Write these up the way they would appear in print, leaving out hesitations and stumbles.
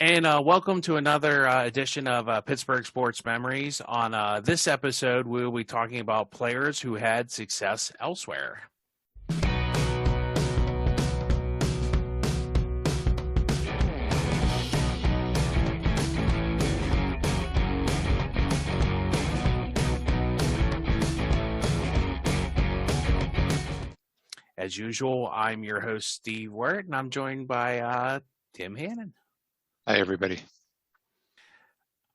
And welcome to another edition of Pittsburgh Sports Memories. On this episode, we will be talking about players who had success elsewhere. As usual, I'm your host, Steve Wirt, and I'm joined by Tim Hannon. Hi, everybody.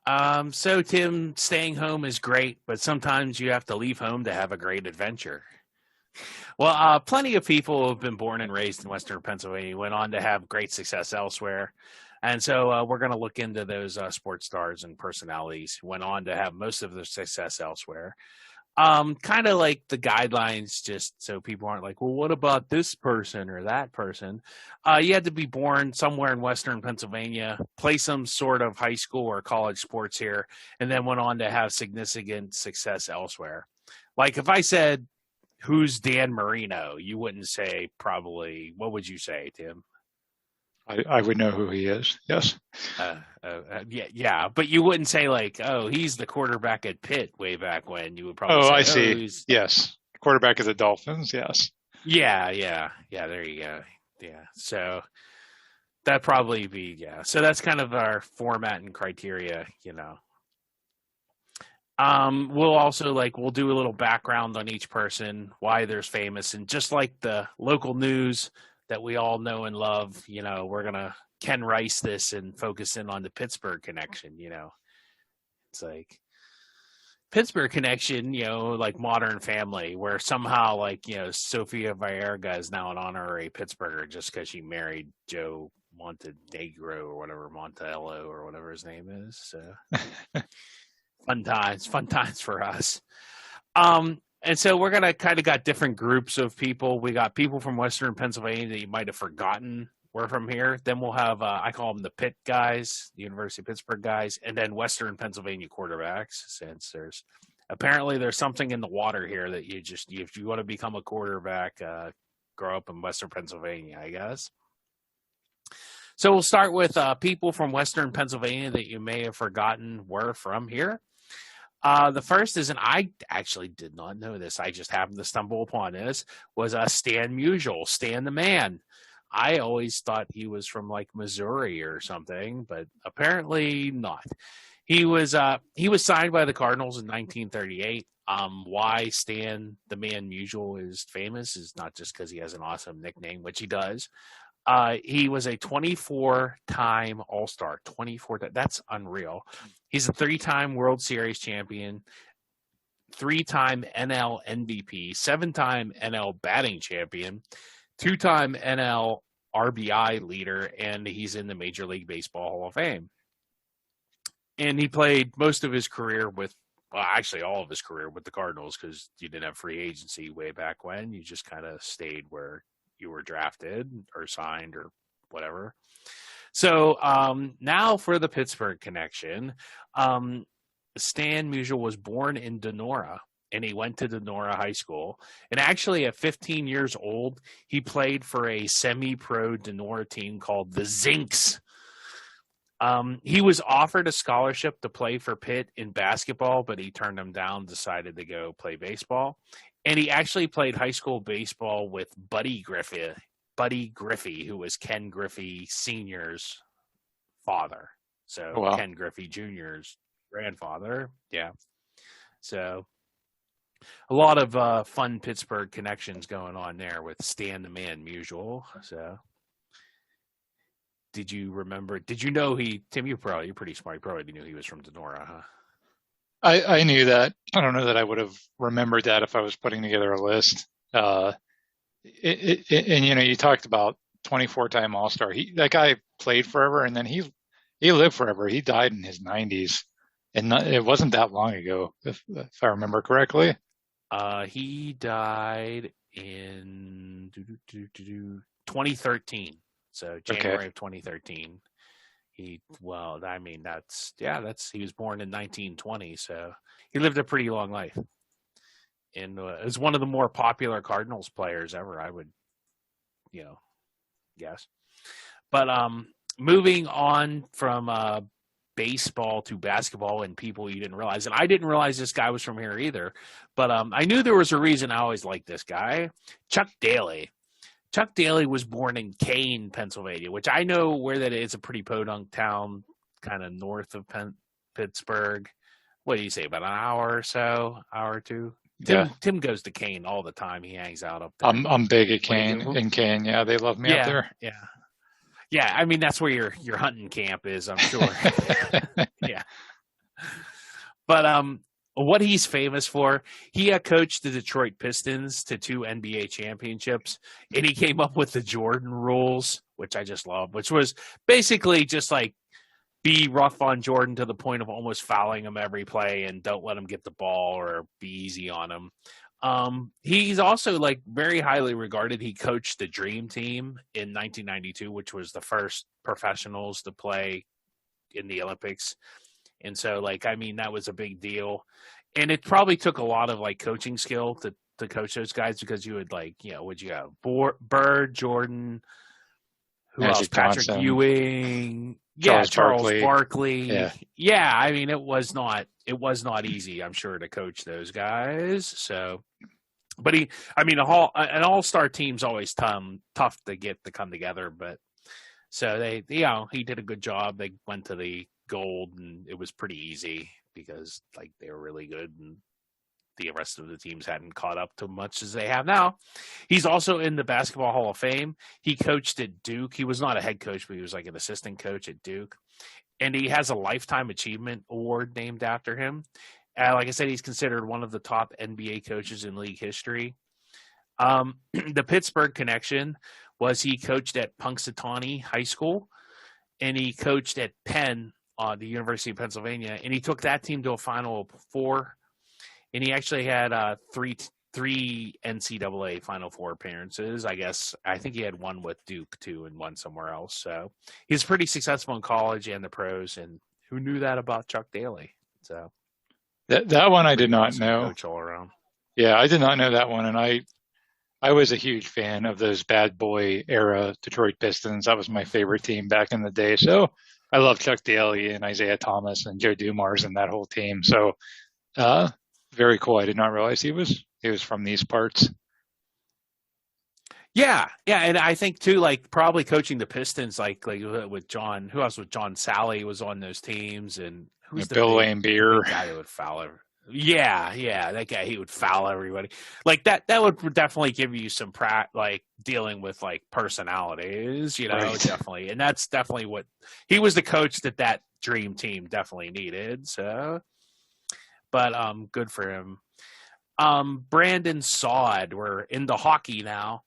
So, Tim, staying home is great, but sometimes you have to leave home to have a great adventure. Well, plenty of people who have been born and raised in Western Pennsylvania went on to have great success elsewhere. And so we're going to look into those sports stars and personalities who went on to have most of their success elsewhere. Kind of like the guidelines, just so people aren't like, well, what about this person or that person? You had to be born somewhere in Western Pennsylvania, play some sort of high school or college sports here, and then went on to have significant success elsewhere. Like if I said, who's Dan Marino, you wouldn't say probably, what would you say, Tim? I would know who he is. Yes. Yeah, but you wouldn't say like, oh, he's the quarterback at Pitt way back when. You would probably say, I see. Yes. Quarterback of the Dolphins. Yes. Yeah. There you go. Yeah. So that'd probably be, yeah. So that's kind of our format and criteria, We'll also we'll do a little background on each person, why they're famous, and just like the local news that we all know and love, we're going to Ken Rice this and focus in on the Pittsburgh connection, It's like Pittsburgh connection, like Modern Family, where somehow Sofia Vergara is now an honorary Pittsburgher just because she married Joe Montenegro or whatever, Montello or whatever his name is. So fun times for us. And so we're going to kind of got different groups of people. We got people from Western Pennsylvania that you might have forgotten were from here. Then we'll have, I call them the Pitt guys, the University of Pittsburgh guys, and then Western Pennsylvania quarterbacks, since there's something in the water here that if you want to become a quarterback, grow up in Western Pennsylvania, I guess. So we'll start with people from Western Pennsylvania that you may have forgotten were from here. The first is, and I actually did not know this, I just happened to stumble upon this, was Stan Musial, Stan the Man. I always thought he was from Missouri or something, but apparently not. He was signed by the Cardinals in 1938. Why Stan the Man Musial is famous is not just because he has an awesome nickname, which he does. He was a 24-time All-Star. 24. That's unreal. He's a 3-time World Series champion, 3-time NL MVP, 7-time NL batting champion, 2-time NL RBI leader, and he's in the Major League Baseball Hall of Fame. And he played most of his career actually all of his career with the Cardinals, because you didn't have free agency way back when. You just kind of stayed where you were drafted or signed or whatever. So now for the Pittsburgh connection. Stan Musial was born in Donora, and he went to Donora High School. And actually, at 15 years old, he played for a semi-pro Donora team called the Zinks. He was offered a scholarship to play for Pitt in basketball, but he turned them down, decided to go play baseball. And he actually played high school baseball with Buddy Griffey, who was Ken Griffey Sr.'s father. So wow. Ken Griffey Jr.'s grandfather. Yeah. So a lot of fun Pittsburgh connections going on there with Stan the Man Musial. So did you know Tim, you're pretty smart. You probably knew he was from Donora, huh? I knew that. I don't know that I would have remembered that if I was putting together a list. And you talked about 24-time All-Star. That guy played forever, and then he lived forever. He died in his 90s, and it wasn't that long ago, if I remember correctly. He died in 2013. So January of 2013. He was born in 1920, so he lived a pretty long life. And is one of the more popular Cardinals players ever, I would, guess. But moving on from baseball to basketball and people you didn't realize. And I didn't realize this guy was from here either. But I knew there was a reason I always liked this guy. Chuck Daly. Chuck Daly was born in Kane, Pennsylvania, which I know where that is, a pretty podunk town, kind of north of Pittsburgh. What do you say, about an hour or so, hour or two? Tim goes to Kane all the time. He hangs out up there. I'm big at Kane. In Kane, yeah, they love me up there. Yeah. I mean, that's where your hunting camp is, I'm sure. Yeah. But what he's famous for, he coached the Detroit Pistons to 2 NBA championships, and he came up with the Jordan rules, which I just love, which was basically just like be rough on Jordan to the point of almost fouling him every play and don't let him get the ball or be easy on him. He's also like very highly regarded. He coached the Dream Team in 1992, which was the first professionals to play in the Olympics. And so, like, I mean, that was a big deal. And it probably took a lot of like coaching skill to coach those guys, because you would like, would you have Bird, Jordan, who Magic else? Patrick Johnson, Ewing, Charles Barkley. Yeah. I mean, it was not easy, I'm sure, to coach those guys. So, but an all-star team's always tough to get to come together. But so he did a good job. They went to the gold, and it was pretty easy because like they were really good, and the rest of the teams hadn't caught up to much as they have now. He's also in the Basketball Hall of Fame. He coached at Duke. He was not a head coach, but he was like an assistant coach at Duke. And he has a Lifetime Achievement Award named after him. Like I said, he's considered one of the top NBA coaches in league history. The Pittsburgh connection was he coached at Punxsutawney High School, and he coached at Penn, the University of Pennsylvania, and he took that team to a Final Four. And he actually had three NCAA Final Four appearances. I think he had one with Duke too, and one somewhere else. So he's pretty successful in college and the pros. And who knew that about Chuck Daly? So that one I did not know. Coach all around. Yeah, I did not know that one, and I was a huge fan of those bad boy era Detroit Pistons. That was my favorite team back in the day. So I love Chuck Daly and Isaiah Thomas and Joe Dumars and that whole team. So very cool. I did not realize he was from these parts. Yeah, and I think too, like probably coaching the Pistons, like with John. Who else was John Sally was on those teams, and who's Bill Laimbeer guy who would foul every. Yeah, that guy, he would foul everybody. Like that would definitely give you some like dealing with like personalities, Right. Definitely, and that's definitely what he was the coach that dream team definitely needed. So. But good for him. Brandon Saad, we're into hockey now.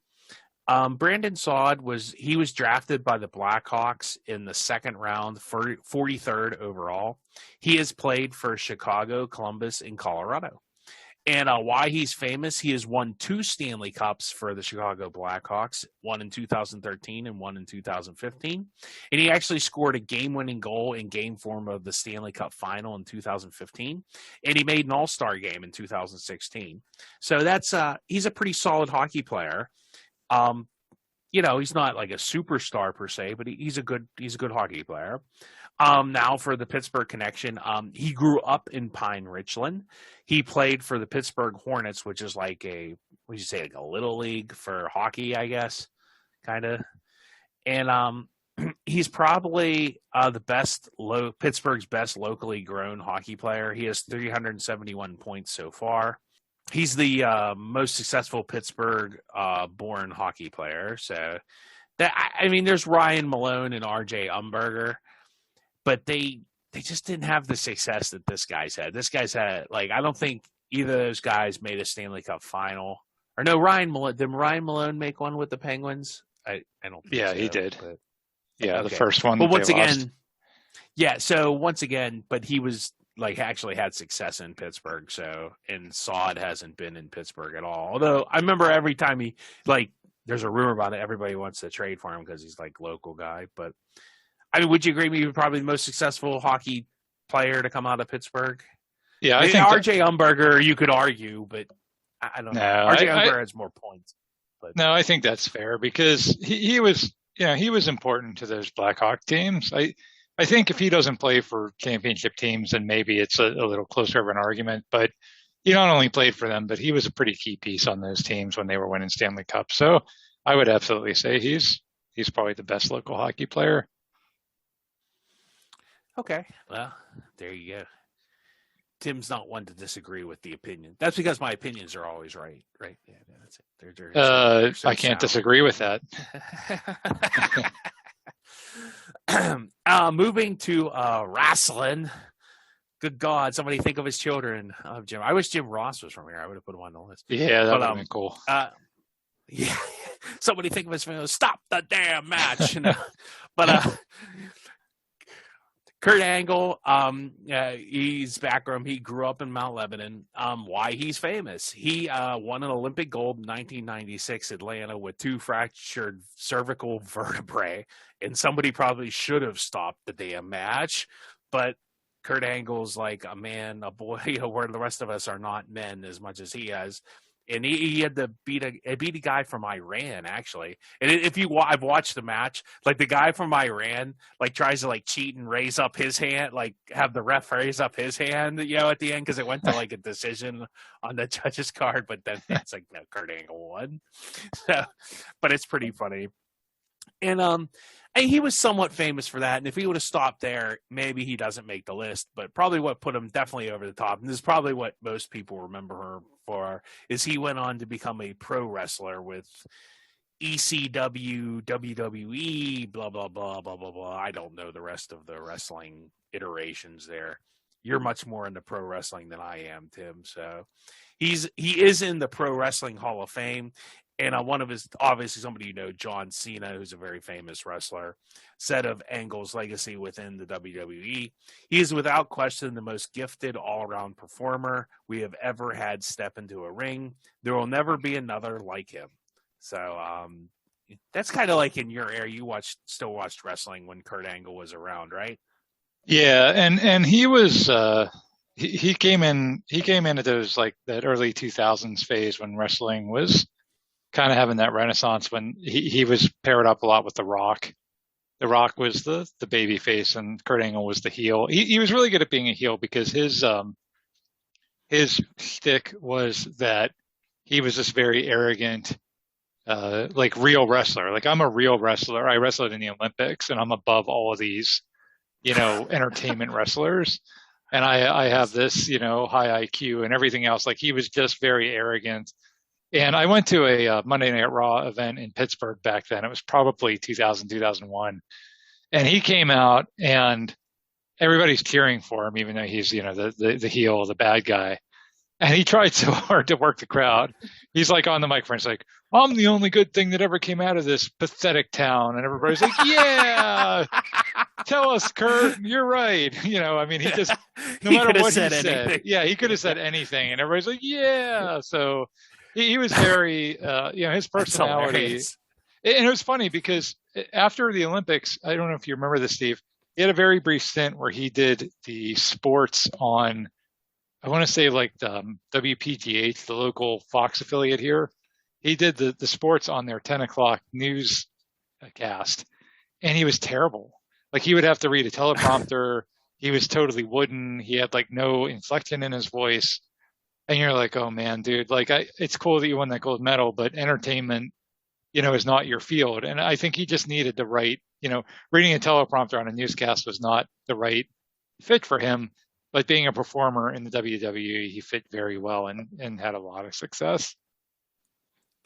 Brandon Saad was drafted by the Blackhawks in the second round, for 43rd overall. He has played for Chicago, Columbus, and Colorado. And why he's famous, he has won 2 Stanley Cups for the Chicago Blackhawks, one in 2013 and one in 2015. And he actually scored a game-winning goal in game form of the Stanley Cup final in 2015. And he made an all-star game in 2016. So that's he's a pretty solid hockey player. He's not like a superstar per se, but he's a good hockey player. Now for the Pittsburgh connection, he grew up in Pine Richland. He played for the Pittsburgh Hornets, which is like like a little league for hockey, I guess, kind of. And he's probably the best Pittsburgh's best locally grown hockey player. He has 371 points so far. He's the most successful Pittsburgh born hockey player. So there's Ryan Malone and RJ Umberger. But they just didn't have the success that this guy's had. This guy's had, like, I don't think either of those guys made a Stanley Cup final. Or no, Ryan Malone. Did Ryan Malone make one with the Penguins? I don't think so. He did. But, okay. The first one. But once again, but he was, like, actually had success in Pittsburgh. So, and Saad hasn't been in Pittsburgh at all. Although I remember every time he, like, there's a rumor about it. Everybody wants to trade for him because he's, like, local guy. But I mean, would you agree? He was probably the most successful hockey player to come out of Pittsburgh. Yeah, I think RJ Umberger, you could argue, but I don't know. RJ Umberger has more points. But no, I think that's fair because he was he was important to those Blackhawk teams. I think if he doesn't play for championship teams, then maybe it's a little closer of an argument. But he not only played for them, but he was a pretty key piece on those teams when they were winning Stanley Cup. So I would absolutely say he's probably the best local hockey player. Okay, well, there you go. Tim's not one to disagree with the opinion. That's because my opinions are always right. Yeah, that's it. They're so I can't disagree with that. Moving to wrestling. Good God, somebody think of his children. Jim. I wish Jim Ross was from here. I would have put him on the list. Yeah, that would have been cool. Yeah, somebody think of his family. Stop the damn match. But Kurt Angle, he's background. He grew up in Mount Lebanon. Why he's famous? He won an Olympic gold in 1996 Atlanta with 2 fractured cervical vertebrae, and somebody probably should have stopped the damn match. But Kurt Angle's like a man, a boy, where the rest of us are not men as much as he has. And he had to beat a guy from Iran, actually. And I've watched the match, like the guy from Iran, like tries to like cheat and raise up his hand, like have the ref raise up his hand, at the end, because it went to like a decision on the judge's card. But then it's like, no, Kurt Angle won. So, but it's pretty funny. And he was somewhat famous for that. And if he would have stopped there, maybe he doesn't make the list. But probably what put him definitely over the top, and this is probably what most people remember her for, is he went on to become a pro wrestler with ECW, WWE, blah, blah, blah, blah, blah, blah. I don't know the rest of the wrestling iterations there. You're much more into pro wrestling than I am, Tim. So he is in the Pro Wrestling Hall of Fame. And one of his, obviously somebody John Cena, who's a very famous wrestler, said of Angle's legacy within the WWE, he is without question the most gifted all-around performer we have ever had step into a ring. There will never be another like him. So that's kind of like in your era. You still watched wrestling when Kurt Angle was around, right? Yeah, and he was he came into those, like, that early 2000s phase when wrestling was kind of having that renaissance, when he was paired up a lot with The Rock. The Rock was the baby face and Kurt Angle was the heel. He was really good at being a heel because his shtick was that he was this very arrogant, like, real wrestler. Like, I'm a real wrestler. I wrestled in the Olympics and I'm above all of these, entertainment wrestlers. And I have this, high IQ and everything else. Like, he was just very arrogant. And I went to a Monday Night Raw event in Pittsburgh back then. It was probably 2000, 2001. And he came out and everybody's cheering for him, even though he's, the heel, the bad guy. And he tried so hard to work the crowd. He's like on the microphone. He's like, I'm the only good thing that ever came out of this pathetic town. And everybody's like, yeah, tell us, Kurt, you're right. He just, no matter what he said. Yeah, he could have said anything. And everybody's like, yeah. So he was very, his personality. And it was funny because after the Olympics, I don't know if you remember this, Steve, he had a very brief stint where he did the sports on, I want to say, like, WPGH, the local Fox affiliate here. He did the sports on their 10 o'clock newscast, and he was terrible. Like, he would have to read a teleprompter. He was totally wooden. He had, like, no inflection in his voice. And you're like, oh man, dude, like, it's cool that you won that gold medal, but entertainment, is not your field. And I think he just needed the right, reading a teleprompter on a newscast was not the right fit for him. But being a performer in the WWE, he fit very well and had a lot of success.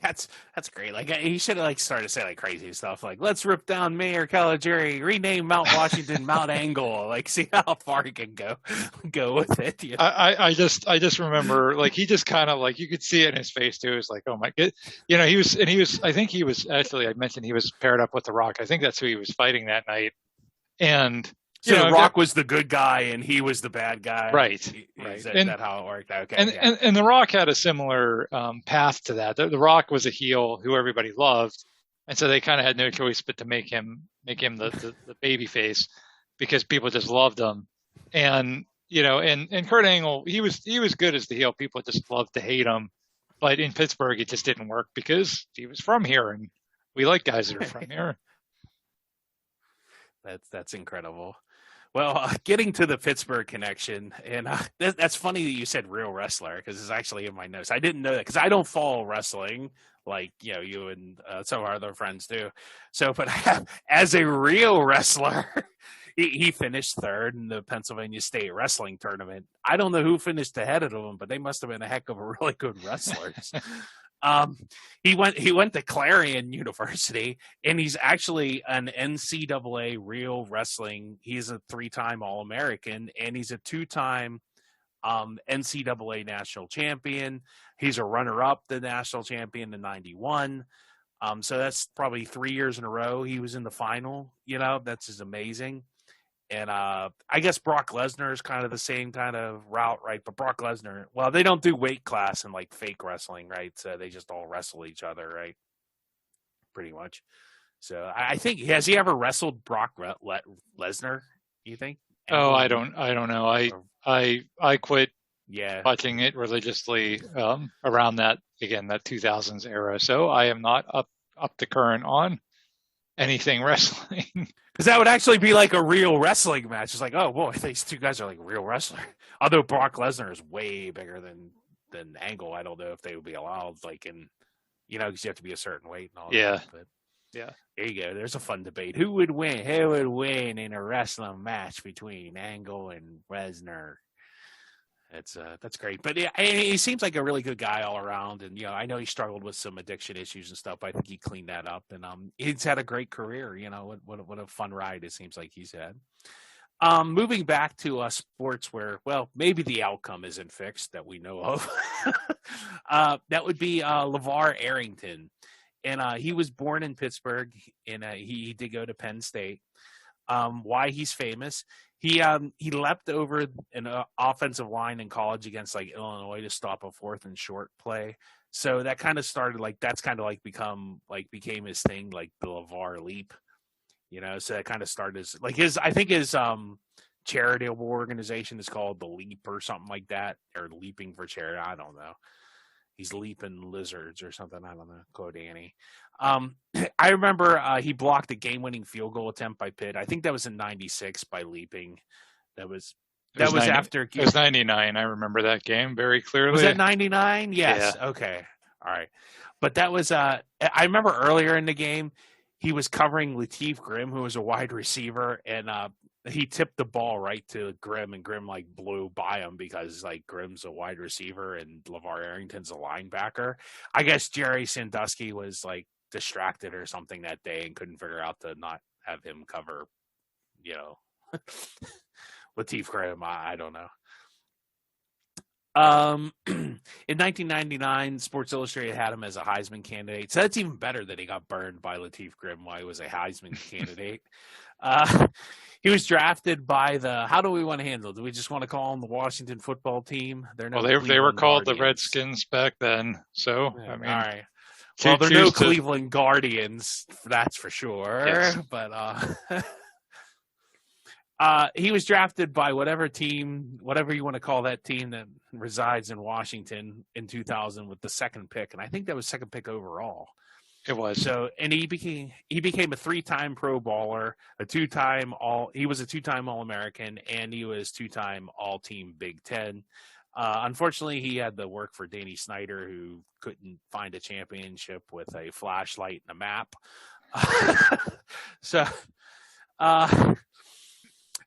That's great. Like, he should have started to say crazy stuff, like, let's rip down Mayor Caligiuri, rename Mount Washington Mount Angle. Like, see how far he can go with it. I just remember, like, he just kind of, like, you could see it in his face too. It was like, oh my god, he was I think he was actually, I mentioned he was paired up with The Rock. I think that's who he was fighting that night. And so The Rock was the good guy and he was the bad guy. Right. Is that how it worked? Okay. And The Rock had a similar path to that. The Rock was a heel who everybody loved. And so they kind of had no choice but to make him the baby face because people just loved him. And, and Kurt Angle, he was good as the heel. People just loved to hate him. But in Pittsburgh, it just didn't work because he was from here and we like guys that are from here. That's incredible. Well, getting to the Pittsburgh connection, and that's funny that you said real wrestler because it's actually in my notes. I didn't know that because I don't follow wrestling like you and some of our other friends do. So, but as a real wrestler, he finished third in the Pennsylvania State Wrestling Tournament. I don't know who finished ahead of him, but they must have been a heck of a really good wrestlers. Um, he went to Clarion University, and he's actually an NCAA real wrestling. He's a 3-time All American, and he's a 2-time NCAA national champion. He's a runner-up, the national champion in '91. So that's probably 3 years in a row he was in the final. That's just amazing. And I guess Brock Lesnar is kind of the same kind of route, right? But Brock Lesnar, well, they don't do weight class and like fake wrestling, right? So they just all wrestle each other, right? Pretty much. So I think, has he ever wrestled Brock Lesnar? You think? Oh, I don't know. I quit Yeah. watching it religiously around that 2000s era. So I am not up to current on anything wrestling. Because that would actually be like a real wrestling match. It's like, oh boy, these two guys are like real wrestler. Although Brock Lesnar is way bigger than Angle. I don't know if they would be allowed, like because you have to be a certain weight and all that. But yeah, there you go. There's a fun debate. Who would win? Who would win in a wrestling match between Angle and Lesnar? That's great. But he seems like a really good guy all around. And, I know he struggled with some addiction issues and stuff, but I think he cleaned that up. And he's had a great career. What a fun ride it seems like he's had. Moving back to sports where, well, maybe the outcome isn't fixed that we know of. That would be LeVar Arrington. And he was born in Pittsburgh, and he did go to Penn State. Why he's famous. He leapt over an offensive line in college against like Illinois to stop a 4th and short play. So that kind of started became his thing, like the LeVar leap, so that kind of started his charitable organization is called the Leap or something like that, or Leaping for Charity. I don't know. He's leaping lizards or something. I don't know. Quote Annie. I remember he blocked a game-winning field goal attempt by Pitt. I think that was in '96 by leaping. That was after. It was '99. I remember that game very clearly. Was that '99? Yes. Yeah. Okay. All right. But that was. I remember earlier in the game, he was covering Lateef Grimm, who was a wide receiver, and he tipped the ball right to Grimm, and Grimm like blew by him because like Grimm's a wide receiver and LeVar Arrington's a linebacker. I guess Jerry Sandusky was like distracted or something that day and couldn't figure out to not have him cover, Lateef Grimm. I don't know. In 1999, Sports Illustrated had him as a Heisman candidate. So that's even better that he got burned by Lateef Grimm while he was a Heisman candidate. He was drafted by how do we want to handle it? Do we just want to call them the Washington football team? They were called the Redskins back then. So, yeah, all right. Well, they're no Cleveland Guardians, that's for sure. Yes. But he was drafted by whatever you want to call that team that resides in Washington in 2000 with the 2nd pick. And I think that was 2nd pick overall. It was. So, and he became a 3-time Pro Bowler, he was a 2-time All-American, and he was 2-time All-Team Big Ten. Unfortunately, he had to work for Danny Snyder, who couldn't find a championship with a flashlight and a map. So,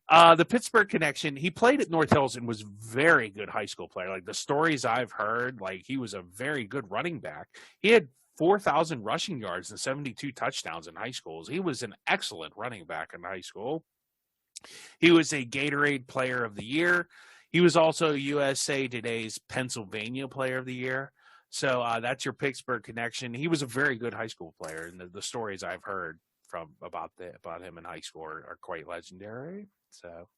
the Pittsburgh connection, he played at North Hills and was a very good high school player. Like the stories I've heard, like he was a very good running back. He had 4,000 rushing yards and 72 touchdowns in high schools. He was an excellent running back in high school. He was a Gatorade Player of the Year. He was also USA Today's Pennsylvania Player of the Year. So that's your Pittsburgh connection. He was a very good high school player, and the stories I've heard about him in high school are quite legendary. So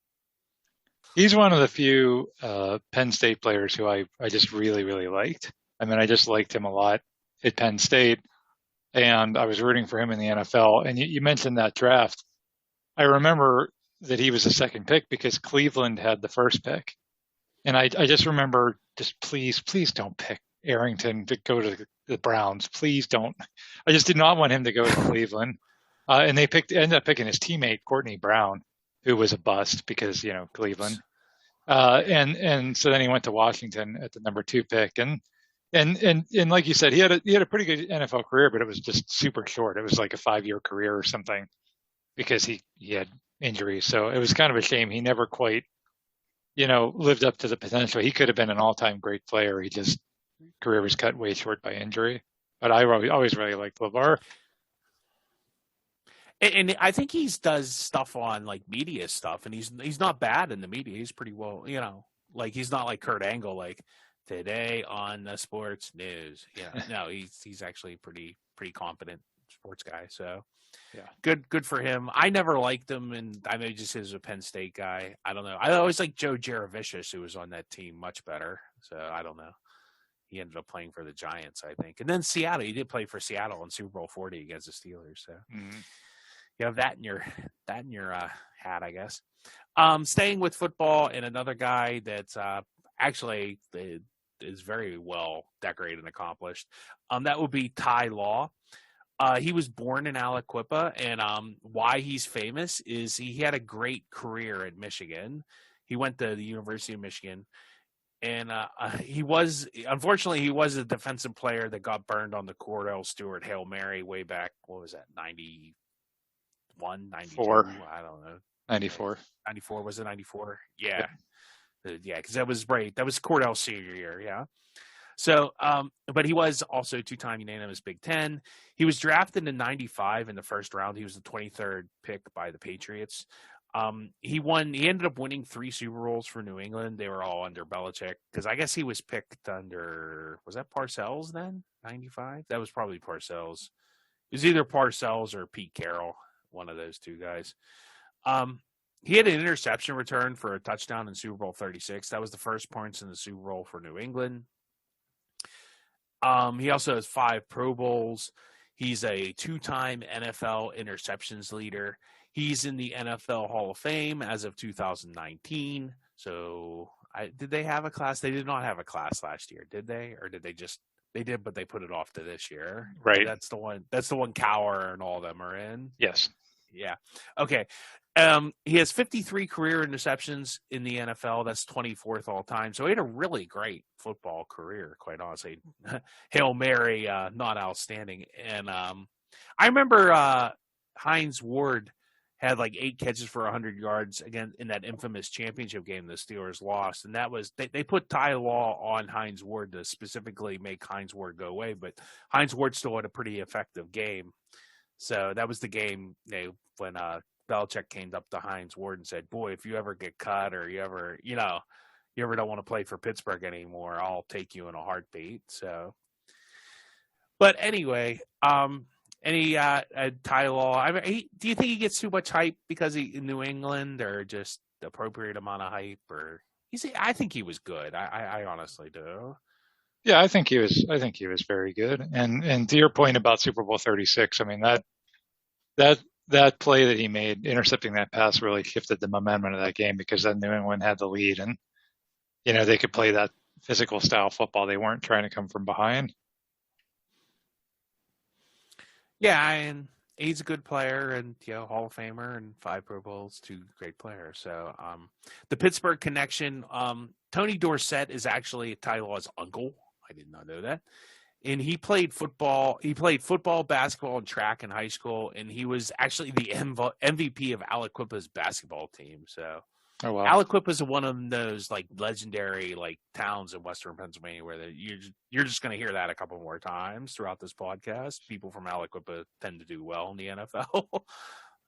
he's one of the few Penn State players who I just really, really liked. I mean, I just liked him a lot at Penn State, and I was rooting for him in the NFL. And you mentioned that draft. I remember that he was the 2nd pick because Cleveland had the 1st pick. And I just remember, just please don't pick Arrington to go to the Browns. Please don't. I just did not want him to go to Cleveland. And they ended up picking his teammate Courtney Brown, who was a bust because Cleveland. And so then he went to Washington at the number 2 pick, and like you said, he had a pretty good NFL career, but it was just super short. It was like a 5-year career or something because he had injuries. So it was kind of a shame he never quite lived up to the potential. He could have been an all-time great player. He just career was cut way short by injury. But I always really liked LeVar. And I think he does stuff on like media stuff, and he's not bad in the media. He's pretty well, like he's not like Kurt Angle, like today on the sports news. No, he's actually pretty competent sports guy. So yeah, good for him. I never liked him, and I know just as a Penn State guy. I don't know. I always liked Joe Jaravicious, who was on that team, much better. So I don't know. He ended up playing for the Giants, I think, and then Seattle. He did play for Seattle in Super Bowl 40 against the Steelers. So. Mm-hmm. You have that in your hat, I guess. Staying with football, and another guy that's actually is very well decorated and accomplished. That would be Ty Law. He was born in Aliquippa, and why he's famous is he had a great career at Michigan. He went to the University of Michigan, and he was a defensive player that got burned on the Cordell Stewart Hail Mary way back. What was that? 94, I don't know. 94. 94, was it 94? Yeah. Yeah, because that was Cordell's senior year, yeah. So, but he was also 2-time unanimous Big Ten. He was drafted in 95 in the first round. He was the 23rd pick by the Patriots. He ended up winning 3 Super Bowls for New England. They were all under Belichick, because I guess he was picked under, was that Parcells then, 95? That was probably Parcells. It was either Parcells or Pete Carroll. One of those 2 guys. He had an interception return for a touchdown in Super Bowl 36. That was the first points in the Super Bowl for New England. He also has 5 Pro Bowls. He's a 2-time NFL interceptions leader. He's in the NFL Hall of Fame as of 2019. So did they have a class? They did not have a class last year, did they? Or did they just... They did, but they put it off to this year. Right. That's the one Cower and all of them are in. Yes. Yeah. Okay. He has 53 career interceptions in the NFL. That's 24th all time. So he had a really great football career, quite honestly. Hail Mary, not outstanding. And I remember Hines Ward had like 8 catches for 100 yards again in that infamous championship game the Steelers lost. And that was, they put Ty Law on Hines Ward to specifically make Hines Ward go away, but Hines Ward still had a pretty effective game. So that was the game when Belichick came up to Hines Ward and said, boy, if you ever get cut or you ever don't want to play for Pittsburgh anymore, I'll take you in a heartbeat. So, but anyway, Ty Law, I mean, do you think he gets too much hype because he's in New England, or just the appropriate amount of hype? Or I think he was good. I honestly do. Yeah, I think he was very good. And to your point about Super Bowl 36, I mean that play that he made, intercepting that pass, really shifted the momentum of that game, because then New England had the lead, and they could play that physical style football. They weren't trying to come from behind. Yeah, and he's a good player, and Hall of Famer, and 5 Pro Bowls, 2 great players. So the Pittsburgh connection. Tony Dorsett is actually Ty Law's uncle. I did not know that. And he played football. He played football, basketball, and track in high school, and he was actually the MVP of Aliquippa's basketball team. So. Oh, wow. Aliquippa is one of those like legendary like towns in Western Pennsylvania where you're just going to hear that a couple more times throughout this podcast. People from Aliquippa tend to do well in the NFL.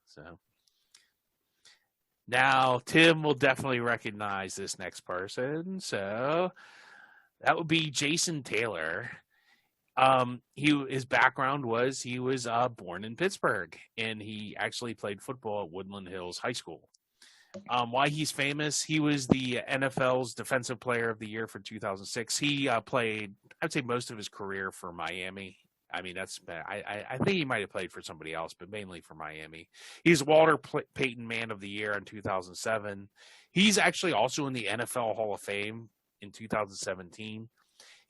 So now Tim will definitely recognize this next person. So that would be Jason Taylor. His background was he was born in Pittsburgh, and he actually played football at Woodland Hills High School. Why he's famous, he was the NFL's Defensive Player of the Year for 2006. He played, I'd say, most of his career for Miami. I mean, I think he might have played for somebody else, but mainly for Miami. He's Walter Payton Man of the Year in 2007. He's actually also in the NFL Hall of Fame in 2017.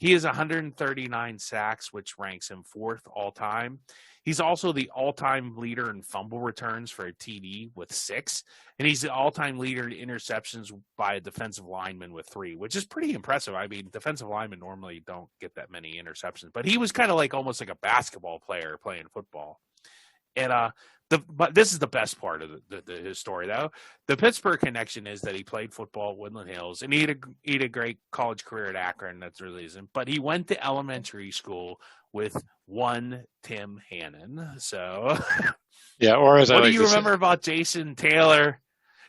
He has 139 sacks, which ranks him fourth all time. He's also the all-time leader in fumble returns for a TD with 6, and he's the all-time leader in interceptions by a defensive lineman with 3, which is pretty impressive. I mean, defensive linemen normally don't get that many interceptions, but he was kind of like almost like a basketball player playing football. And but this is the best part of his story, though. The Pittsburgh connection is that he played football at Woodland Hills, and he had a great college career at Akron. That's the reason. But he went to elementary school with one Tim Hannon. So, yeah. Or as what I do you remember about Jason Taylor?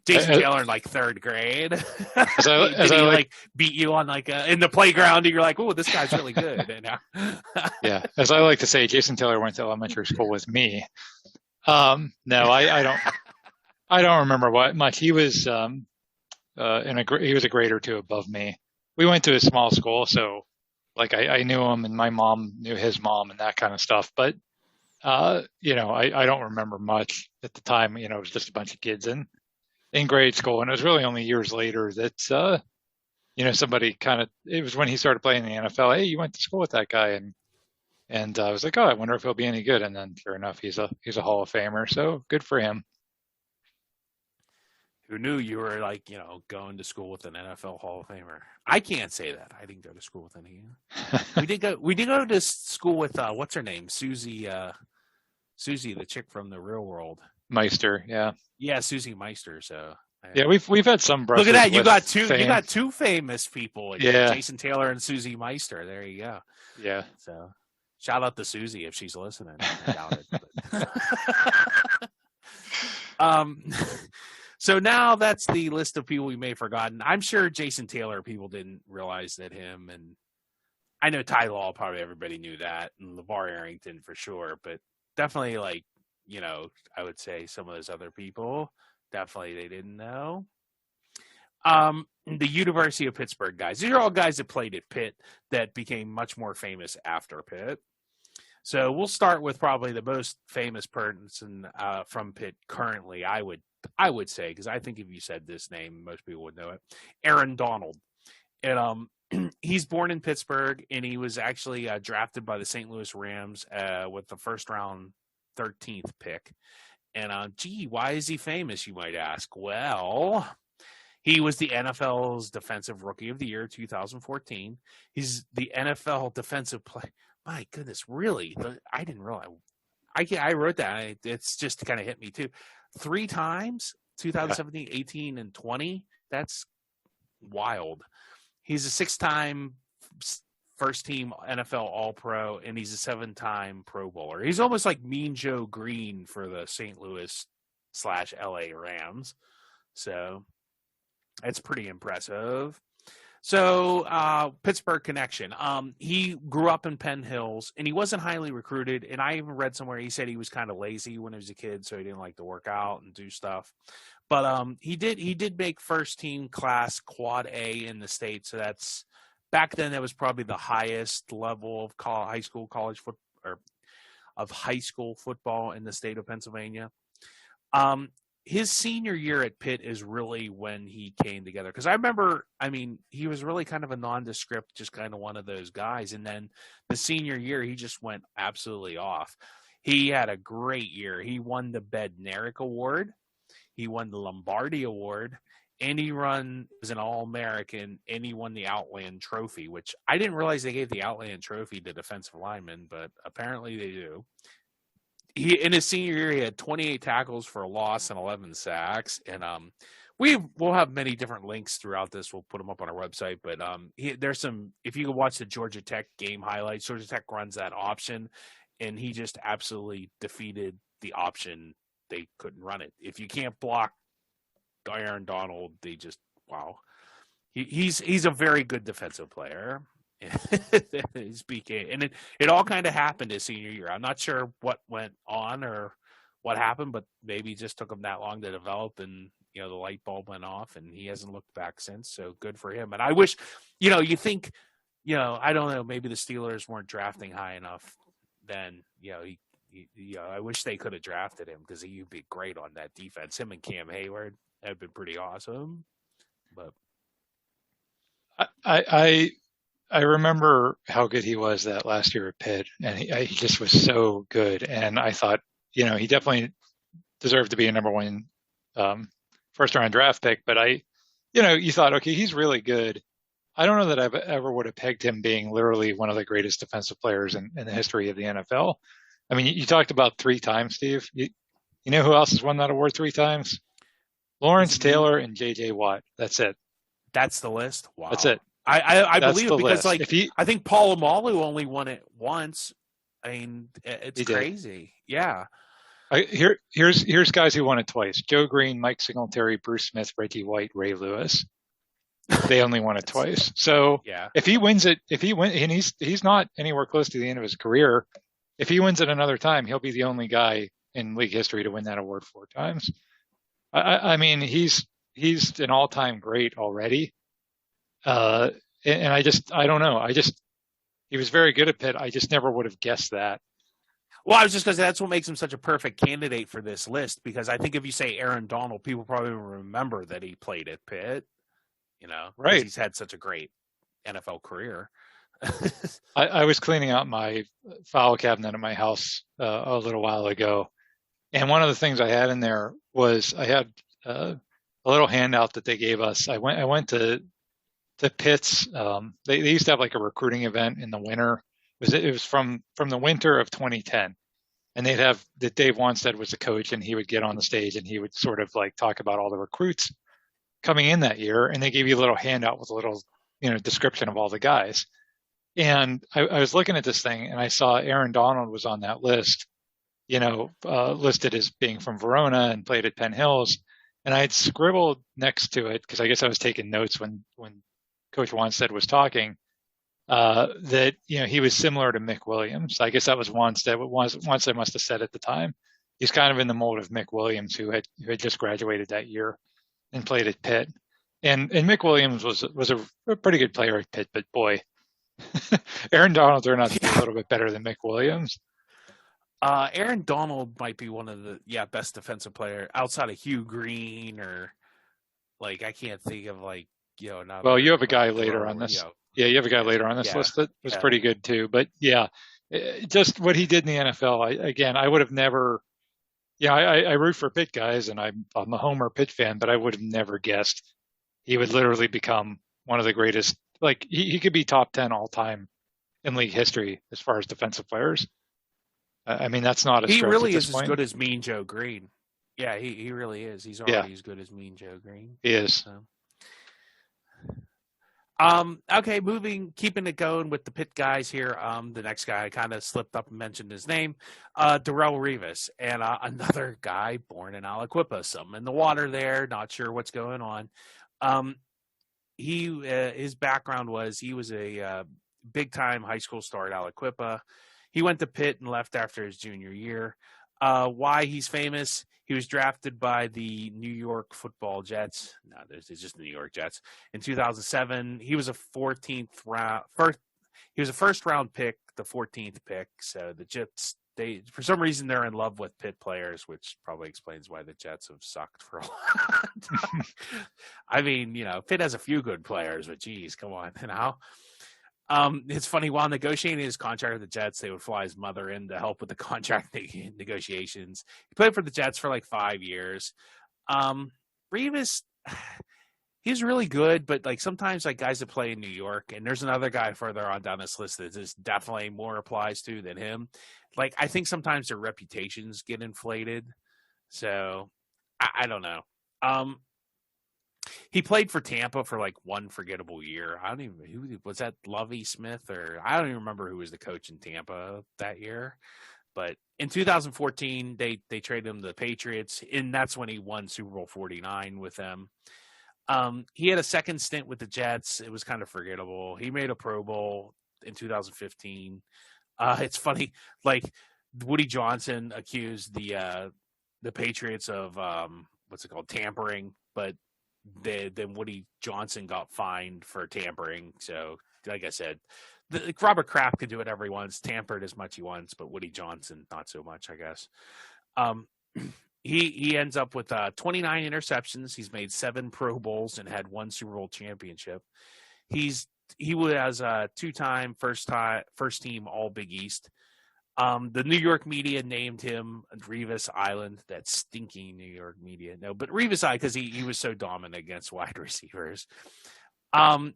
Jason Taylor in like third grade. As I like beat you on like in the playground, and you're like, "Oh, this guy's really good." Yeah, as I like to say, Jason Taylor went to elementary school with me. No, I don't remember what much. He was he was a grade or two above me. We went to a small school, so like I knew him, and my mom knew his mom, and that kind of stuff. But you know, I don't remember much at the time. You know, it was just a bunch of kids in grade school, and it was really only years later that you know, somebody it was when he started playing in the NFL. Hey, you went to school with that guy, and I was like, oh, I wonder if he'll be any good. And then sure enough, he's a Hall of Famer. So good for him. Who knew you were like, you know, going to school with an NFL Hall of Famer? I can't say that. I didn't go to school with any. We did go to school with what's her name? Susie, the chick from the Real World. Meister, yeah. Yeah, Susie Meister. So yeah, we've had some brushes. Look at that. Fame. You got two famous people. Yeah. Jason Taylor and Susie Meister. There you go. Yeah. So shout out to Susie if she's listening. I doubt it. So now that's the list of people we may have forgotten. I'm sure Jason Taylor, people didn't realize that him, and I know Ty Law, probably everybody knew that, and LeVar Arrington for sure, but definitely like, you know, I would say some of those other people, definitely they didn't know. The University of Pittsburgh guys. These are all guys that played at Pitt that became much more famous after Pitt. So we'll start with probably the most famous person from Pitt currently, I would say, because I think if you said this name, most people would know it. Aaron Donald. And he's born in Pittsburgh, and he was actually drafted by the St. Louis Rams with the first round 13th pick. And why is he famous, you might ask? Well, he was the NFL's Defensive Rookie of the Year 2014. He's the NFL Defensive Player. My goodness, really? I didn't realize. I wrote that. It's just kind of hit me too. 3 times, 2017, 18, and 20. That's wild. He's a 6-time first-team NFL All-Pro, and he's a 7-time Pro Bowler. He's almost like Mean Joe Green for the St. Louis/LA Rams. So that's pretty impressive. So Pittsburgh connection. He grew up in Penn Hills, and he wasn't highly recruited. And I even read somewhere he said he was kind of lazy when he was a kid, so he didn't like to work out and do stuff. But he did make first team class quad A in the state. So that's back then. That was probably the highest level of high school football in the state of Pennsylvania. His senior year at Pitt is really when he came together. Because I remember, he was really kind of a nondescript, just kind of one of those guys. And then the senior year, he just went absolutely off. He had a great year. He won the Bednarik Award. He won the Lombardi Award. And he was an All-American, and he won the Outland Trophy, which I didn't realize they gave the Outland Trophy to defensive linemen, but apparently they do. In his senior year, he had 28 tackles for a loss and 11 sacks. And we'll have many different links throughout this. We'll put them up on our website. But there's some, if you can watch the Georgia Tech game highlights, Georgia Tech runs that option, and he just absolutely defeated the option. They couldn't run it. If you can't block Aaron Donald, they just, wow. He's a very good defensive player. His BK, and it all kind of happened his senior year. I'm not sure what went on or what happened, but maybe it just took him that long to develop, and the light bulb went off, and he hasn't looked back since. So good for him. And I wish, you think, I don't know, maybe the Steelers weren't drafting high enough then. I wish they could have drafted him, because he'd be great on that defense. Him and Cam Hayward have been pretty awesome. But I remember how good he was that last year at Pitt, and he just was so good. And I thought, he definitely deserved to be a number one um, first round draft pick. But you thought, okay, he's really good. I don't know that I've ever would have pegged him being literally one of the greatest defensive players in the history of the NFL. I mean, you talked about 3 times, Steve. You know who else has won that award 3 times? Is Lawrence it me? Taylor and J.J. Watt. That's it. That's the list. That's Wow. it. I That's believe the it because list. like I think Paul Amalu only won it once. I mean, it's He did. crazy. Yeah. Here's guys who won it twice: Joe Green, Mike Singletary, Bruce Smith, Reggie White, Ray Lewis. They only won it twice. So Yeah. if he wins it, and he's not anywhere close to the end of his career. If he wins it another time, he'll be the only guy in league history to win that award 4 times. I mean, he's an all-time great already. And I don't know. He was very good at Pitt. I just never would have guessed that. Well, I was just because that's what makes him such a perfect candidate for this list. Because I think if you say Aaron Donald, people probably remember that he played at Pitt. Because Right. he's had such a great NFL career. I was cleaning out my file cabinet at my house a little while ago, and one of the things I had in there was I had a little handout that they gave us. I went to Pitt's. They used to have like a recruiting event in the winter. It was from the winter of 2010, and they'd have that Dave Wanstead was the coach, and he would get on the stage and he would sort of like talk about all the recruits coming in that year, and they gave you a little handout with a little description of all the guys. And I was looking at this thing, and I saw Aaron Donald was on that list, listed as being from Verona and played at Penn Hills. And I had scribbled next to it, because I guess I was taking notes when Coach Wanstead was talking, that he was similar to Mick Williams. I guess that was Wanstead. Wanstead must have said at the time. He's kind of in the mold of Mick Williams, who had just graduated that year and played at Pitt. And Mick Williams was a pretty good player at Pitt, but boy, Aaron Donald turned out to be a little bit better than Mick Williams. Aaron Donald might be one of the best defensive player outside of Hugh Green, or like I can't think of another. Well, you have a guy later on this. Yeah, you have a guy later on this list that was pretty good too. But yeah, just what he did in the NFL. I would have never. Yeah, I root for Pitt guys, and I'm a Homer Pitt fan, but I would have never guessed he would literally become one of the greatest. Like he could be top 10 all time in league history as far as defensive players. I mean, that's not a stretch. He really is as good as Mean Joe Green. Yeah, he really is. He's already as good as Mean Joe Green. He is. So. Okay, keeping it going with the Pitt guys here. The next guy I kind of slipped up and mentioned his name, Darrelle Revis, and another guy born in Aliquippa, something in the water there. Not sure what's going on. His background was he was a big time high school star at Aliquippa. He went to Pitt and left after his junior year. Why he's famous? He was drafted by the New York Football Jets. No, it's just the New York Jets. In 2007, he was a 14th round. He was a first round pick, the 14th pick. So the Jets, for some reason, they're in love with Pitt players, which probably explains why the Jets have sucked for a long time. I mean, Pitt has a few good players, but geez, come on, It's funny, while negotiating his contract with the Jets, they would fly his mother in to help with the contract negotiations. He played for the Jets for like 5 years. Revis, he's really good, but like sometimes like guys that play in New York, and there's another guy further on down this list that this definitely more applies to than him. Like I think sometimes their reputations get inflated. So I don't know. He played for Tampa for like one forgettable year. I don't even who was that, Lovie Smith, or I don't even remember who was the coach in Tampa that year. But in 2014, they traded him to the Patriots, and that's when he won Super Bowl 49 with them. He had a second stint with the Jets. It was kind of forgettable. He made a Pro Bowl in 2015. It's funny, like Woody Johnson accused the Patriots of tampering, but then Woody Johnson got fined for tampering. So, like I said, Robert Kraft can do whatever he wants, tampered as much he wants, but Woody Johnson not so much, I guess. He ends up with 29 interceptions. He's made 7 Pro Bowls and had 1 Super Bowl championship. He's he was a two-time first team All Big East. The New York media named him Revis Island. That stinking New York media. No, but Revis Island because he was so dominant against wide receivers. To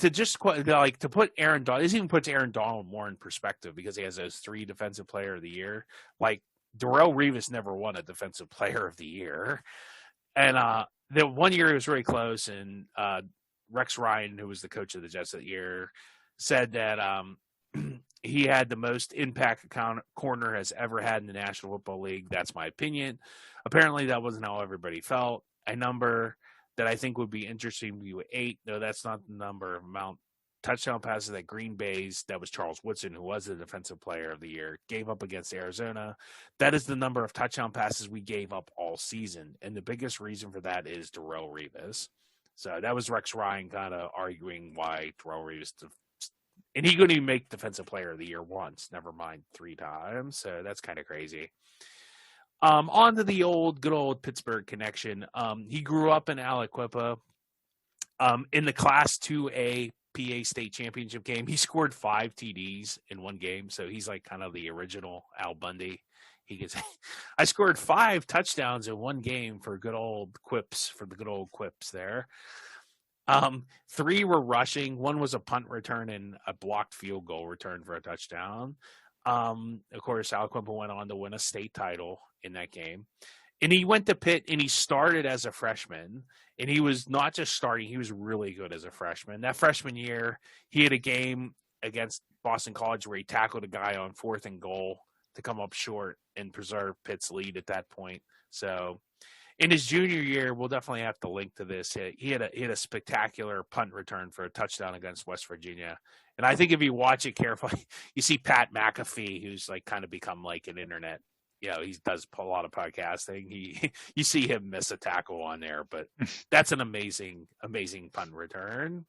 just like to put Aaron Donald, this even puts Aaron Donald more in perspective because he has those 3 Defensive Player of the Year. Like Darrelle Revis never won a Defensive Player of the Year, and the one year he was really close, and Rex Ryan, who was the coach of the Jets that year, said that he had the most impact corner has ever had in the National Football League. That's my opinion. Apparently, that wasn't how everybody felt. A number that I think would be interesting would be 8. No, that's not the number of amount touchdown passes that Green Bay's, that was Charles Woodson, who was the Defensive Player of the Year, gave up against Arizona. That is the number of touchdown passes we gave up all season. And the biggest reason for that is Darrelle Revis. So that was Rex Ryan kind of arguing why Darrelle Revis, and he couldn't even make Defensive Player of the Year once, never mind 3 times. So that's kind of crazy. On to the good old Pittsburgh connection. He grew up in Aliquippa. In the Class 2A PA State Championship game, he scored 5 TDs in one game. So he's like kind of the original Al Bundy. He gets, I scored 5 touchdowns in one game for the good old quips there. 3 were rushing. 1 was a punt return and a blocked field goal return for a touchdown. Of course, Aliquippa went on to win a state title in that game. And he went to Pitt, and he started as a freshman. And he was not just starting, he was really good as a freshman. That freshman year, he had a game against Boston College where he tackled a guy on 4th and goal to come up short and preserve Pitt's lead at that point. So in his junior year, we'll definitely have to link to this. He had a spectacular punt return for a touchdown against West Virginia. And I think if you watch it carefully, you see Pat McAfee, who's like kind of become like an internet, he does a lot of podcasting. You see him miss a tackle on there, but that's an amazing, amazing punt return.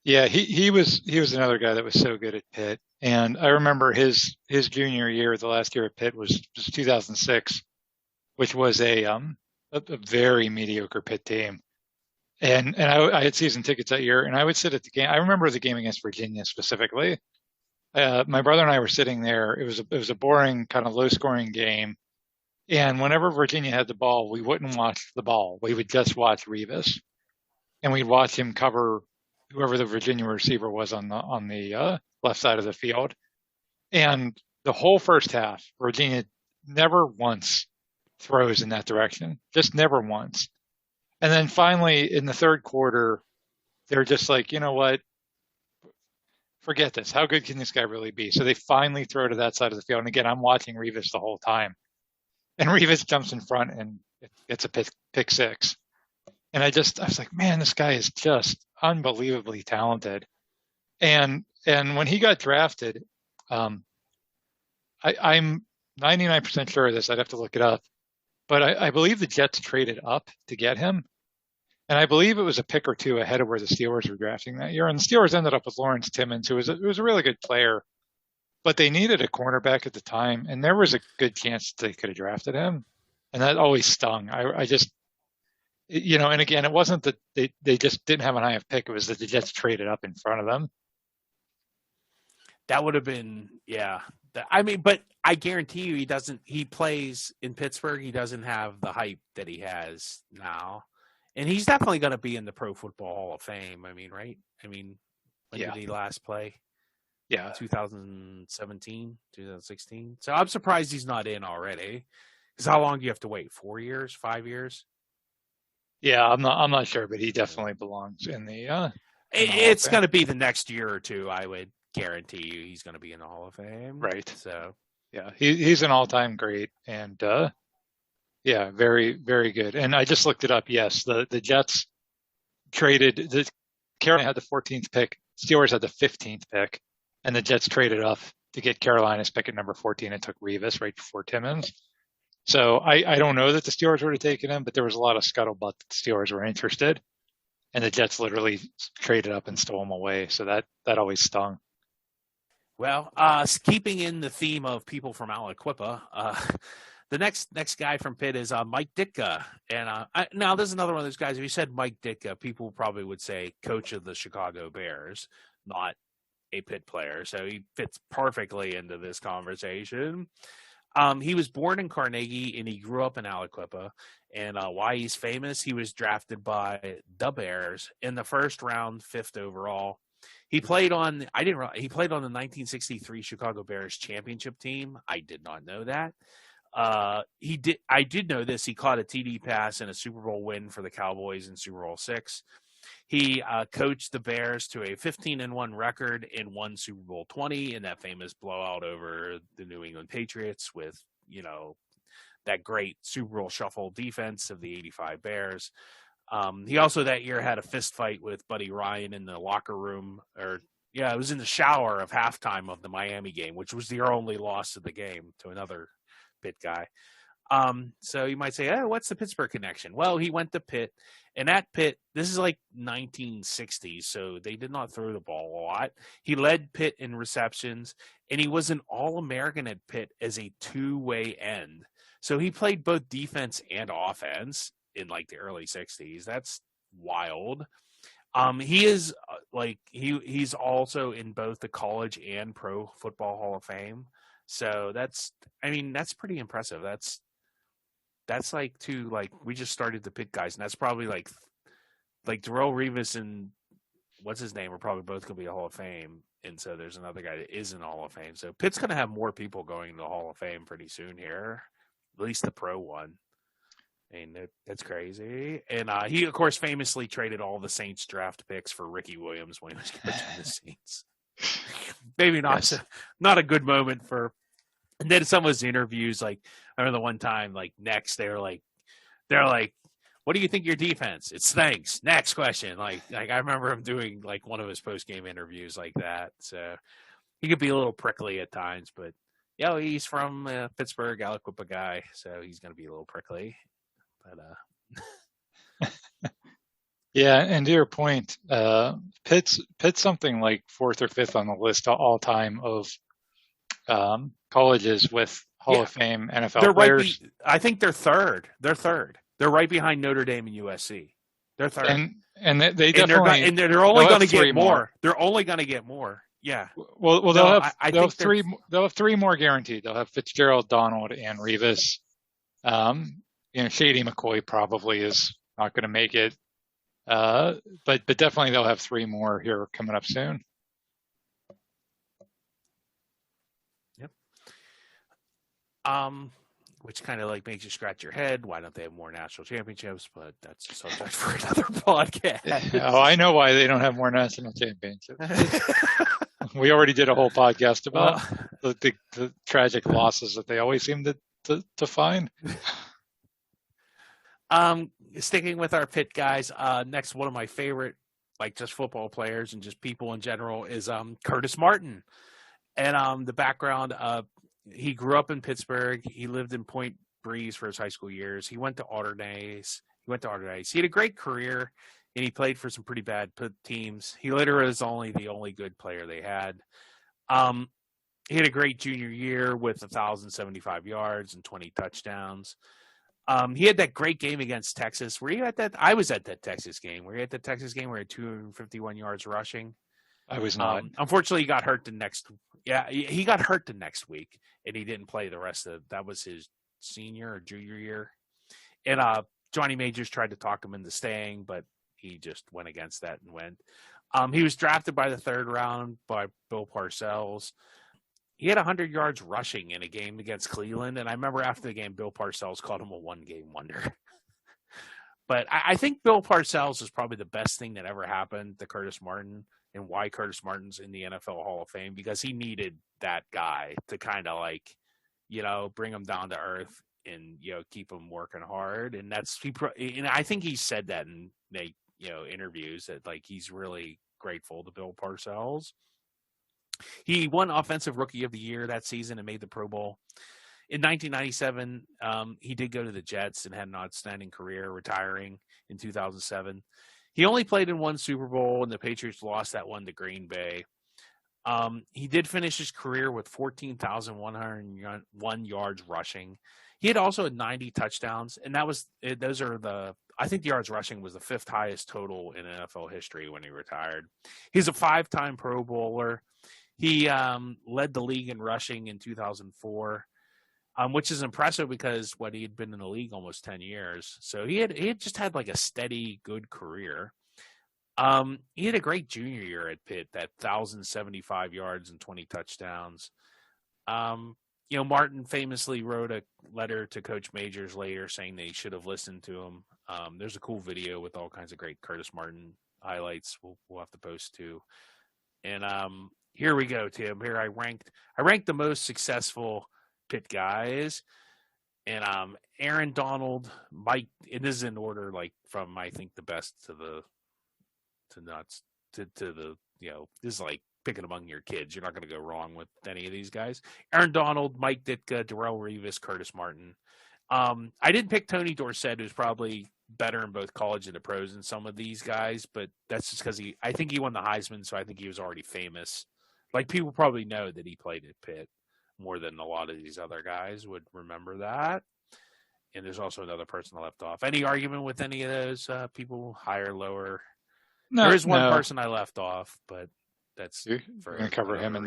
Yeah, he was another guy that was so good at Pitt. And I remember his junior year, the last year at Pitt was 2006, which was a very mediocre Pitt team. And I had season tickets that year, and I would sit at the game. I remember the game against Virginia specifically. My brother and I were sitting there. It was a boring, kind of low scoring game. And whenever Virginia had the ball, we wouldn't watch the ball. We would just watch Revis, and we'd watch him cover whoever the Virginia receiver was on the left side of the field. And the whole first half, Virginia never once throws in that direction, just never once. And then finally, in the third quarter, they're just like, you know what? Forget this. How good can this guy really be? So they finally throw to that side of the field. And again, I'm watching Revis the whole time. And Revis jumps in front and it's a pick 6. And I was like, man, this guy is just unbelievably talented. And when he got drafted, I'm 99% sure of this. I'd have to look it up. But I believe the Jets traded up to get him. And I believe it was a pick or 2 ahead of where the Steelers were drafting that year. And the Steelers ended up with Lawrence Timmons, who was a really good player. But they needed a cornerback at the time, and there was a good chance they could have drafted him. And that always stung. I just, and again, it wasn't that they just didn't have an high of pick. It was that the Jets traded up in front of them. That would have been, yeah. But I guarantee you he plays in Pittsburgh. He doesn't have the hype that he has now. And he's definitely going to be in the Pro Football Hall of Fame. Right? When did he last play? Yeah. 2017, 2016. So I'm surprised he's not in already. Because how long do you have to wait? 4 years? 5 years? Yeah, I'm not sure, but he definitely belongs in the it's going to be the next year or two, I would guarantee you he's going to be in the Hall of Fame. Right. So yeah, he's an all-time great, and yeah, very, very good. And I just looked it up. Yes, the Jets traded. Carolina had the 14th pick. Steelers had the 15th pick, and the Jets traded up to get Carolina's pick at number 14 and took Revis right before Timmons. So I don't know that the Steelers would have taken him, but there was a lot of scuttlebutt that the Steelers were interested, and the Jets literally traded up and stole him away. So that always stung. Well, keeping in the theme of people from Aliquippa, The next guy from Pitt is Mike Ditka. And now there's another one of those guys. If you said Mike Ditka, people probably would say coach of the Chicago Bears, not a Pitt player. So he fits perfectly into this conversation. He was born in Carnegie and he grew up in Aliquippa. And why he's famous, he was drafted by the Bears in the first round, 5th overall. He played on the 1963 Chicago Bears championship team. I did not know that. I did know this. He caught a TD pass in a Super Bowl win for the Cowboys in Super Bowl VI. He coached the Bears to a 15-1 record and won Super Bowl 20 in that famous blowout over the New England Patriots with, that great Super Bowl shuffle defense of the 85 Bears. He also that year had a fist fight with Buddy Ryan in the locker room, it was in the shower of halftime of the Miami game, which was their only loss of the game to another Pitt guy. So you might say, what's the Pittsburgh connection? Well, he went to Pitt, and at Pitt, this is like 1960s, so they did not throw the ball a lot. He led Pitt in receptions, and he was an All-American at Pitt as a two-way end. So he played both defense and offense in like the early 60s. That's wild. He is he's also in both the college and pro football Hall of Fame. So that's pretty impressive. That's we just started the Pitt guys, and that's probably like Darrelle Revis and what's his name are probably both going to be a Hall of Fame. And so there's another guy that is in the Hall of Fame. So Pitt's going to have more people going to the Hall of Fame pretty soon here, at least the pro one. That's crazy. And he, of course, famously traded all the Saints draft picks for Ricky Williams when he was coaching the Saints. Maybe not not a good moment for. And then some of his interviews, I remember the one time, next they're like, what do you think your defense? It's thanks. Next question. I remember him doing one of his post game interviews like that. So he could be a little prickly at times, but he's from Pittsburgh, Aliquippa guy, so he's going to be a little prickly. But yeah, and to your point, Pitt's something like 4th or 5th on the list all time of colleges with Hall of Fame NFL players. I think they're third. They're right behind Notre Dame and USC. They're third, and they definitely they're only going to get more. They're only going to get more. Yeah. Well, they'll have three. They'll have 3 more guaranteed. They'll have Fitzgerald, Donald, and Revis. Shady McCoy probably is not going to make it, but definitely they'll have 3 more here coming up soon. Yep. Which kind of makes you scratch your head. Why don't they have more national championships? But that's a subject for another podcast. Oh, I know why they don't have more national championships. We already did a whole podcast about the tragic losses that they always seem to find. Sticking with our Pitt guys, next one of my favorite, just football players and just people in general is Curtis Martin. And the background, he grew up in Pittsburgh. He lived in Point Breeze for his high school years. He went to Aldernays. He had a great career, and he played for some pretty bad teams. He literally was the only good player they had. He had a great junior year with 1,075 yards and 20 touchdowns. He had that great game against Texas. Were you at that? I was at that Texas game. Were you at the Texas game where he had 251 yards rushing? I was not. Unfortunately, he got hurt the next week, and he didn't play the rest of that was his senior or junior year. And Johnny Majors tried to talk him into staying, but he just went against that and went. He was drafted by the 3rd round by Bill Parcells. He had 100 yards rushing in a game against Cleveland, and I remember after the game, Bill Parcells called him a one-game wonder. But I think Bill Parcells is probably the best thing that ever happened to Curtis Martin, and why Curtis Martin's in the NFL Hall of Fame, because he needed that guy to kind of bring him down to earth and keep him working hard. And and I think he said that in interviews that he's really grateful to Bill Parcells. He won Offensive Rookie of the Year that season and made the Pro Bowl. In 1997, he did go to the Jets and had an outstanding career, retiring in 2007. He only played in 1 Super Bowl, and the Patriots lost that one to Green Bay. He did finish his career with 14,101 yards rushing. He had also had 90 touchdowns, and I think the yards rushing was the fifth highest total in NFL history when he retired. He's a 5-time Pro Bowler. He led the league in rushing in 2004, which is impressive because he had been in the league almost 10 years. So he had just had like a steady, good career. He had a great junior year at Pitt, that 1,075 yards and 20 touchdowns. Martin famously wrote a letter to Coach Majors later saying that he should have listened to him. There's a cool video with all kinds of great Curtis Martin highlights we'll have to post too. And here we go, Tim. Here I ranked the most successful Pitt guys. And Aaron Donald, Mike, it is in order, like from I think the best to the this is like picking among your kids. You're not going to go wrong with any of these guys. Aaron Donald, Mike Ditka, Darrelle Revis, Curtis Martin. I didn't pick Tony Dorsett, who's probably better in both college and the pros than some of these guys, but that's just because I think he won the Heisman, so I think he was already famous. Like, people probably know that he played at Pitt more than a lot of these other guys would remember that. And there's also another person left off. Any argument with any of those people, higher, lower? No, there is one person I left off, but that's you're going to cover him in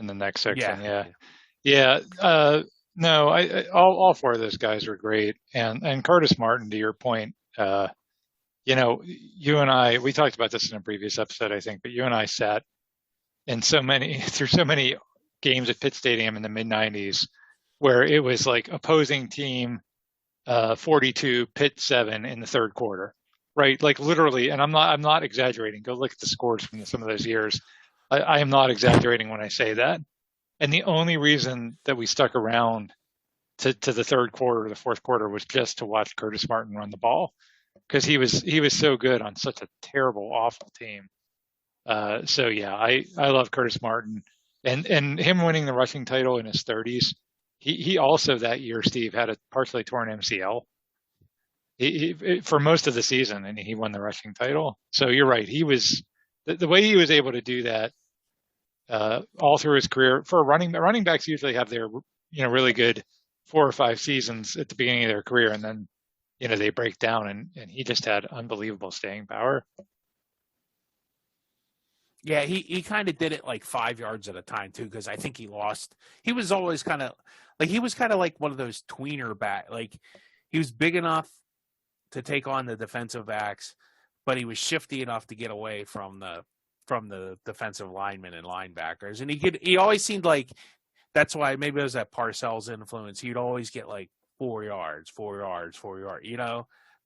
the next section. Yeah. No, all four of those guys were great, and Curtis Martin, to your point, you and I, we talked about this in a previous episode, I think, but you and I sat through so many games at Pitt Stadium in the mid '90s, where it was like opposing team 42, Pitt 7 in the third quarter. Right, like literally, and I'm not exaggerating. Go look at the scores from some of those years. I am not exaggerating when I say that. And the only reason that we stuck around to the third quarter or the fourth quarter was just to watch Curtis Martin run the ball, because he was so good on such a terrible, awful team. So yeah, I love Curtis Martin, and him winning the rushing title in his 30s. He also that year, Steve, had a partially torn MCL. He for most of the season, and he won the rushing title. So you're right. He was the way he was able to do that all through his career. For running backs usually have their really good 4 or 5 seasons at the beginning of their career, and then they break down. And he just had unbelievable staying power. Yeah, he kind of did it like 5 yards at a time too, because I think he lost. He was always kind of like one of those tweener back. Like, he was big enough to take on the defensive backs, but he was shifty enough to get away from the defensive linemen and linebackers. And he always seemed like, that's why maybe it was that Parcells influence. He'd always get like 4 yards.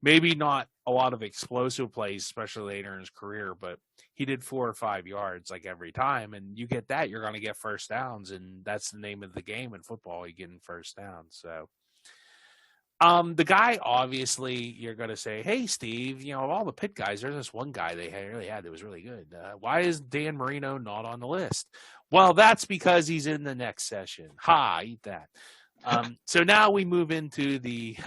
Maybe not a lot of explosive plays, especially later in his career, but he did 4 or 5 yards like every time. And you get that, you're going to get first downs. And that's the name of the game in football. You get first downs. So, the guy, obviously, you're going to say, hey, Steve, of all the Pitt guys, there's this one guy they really had that was really good. Why is Dan Marino not on the list? Well, that's because he's in the next session. Eat that. So now we move into the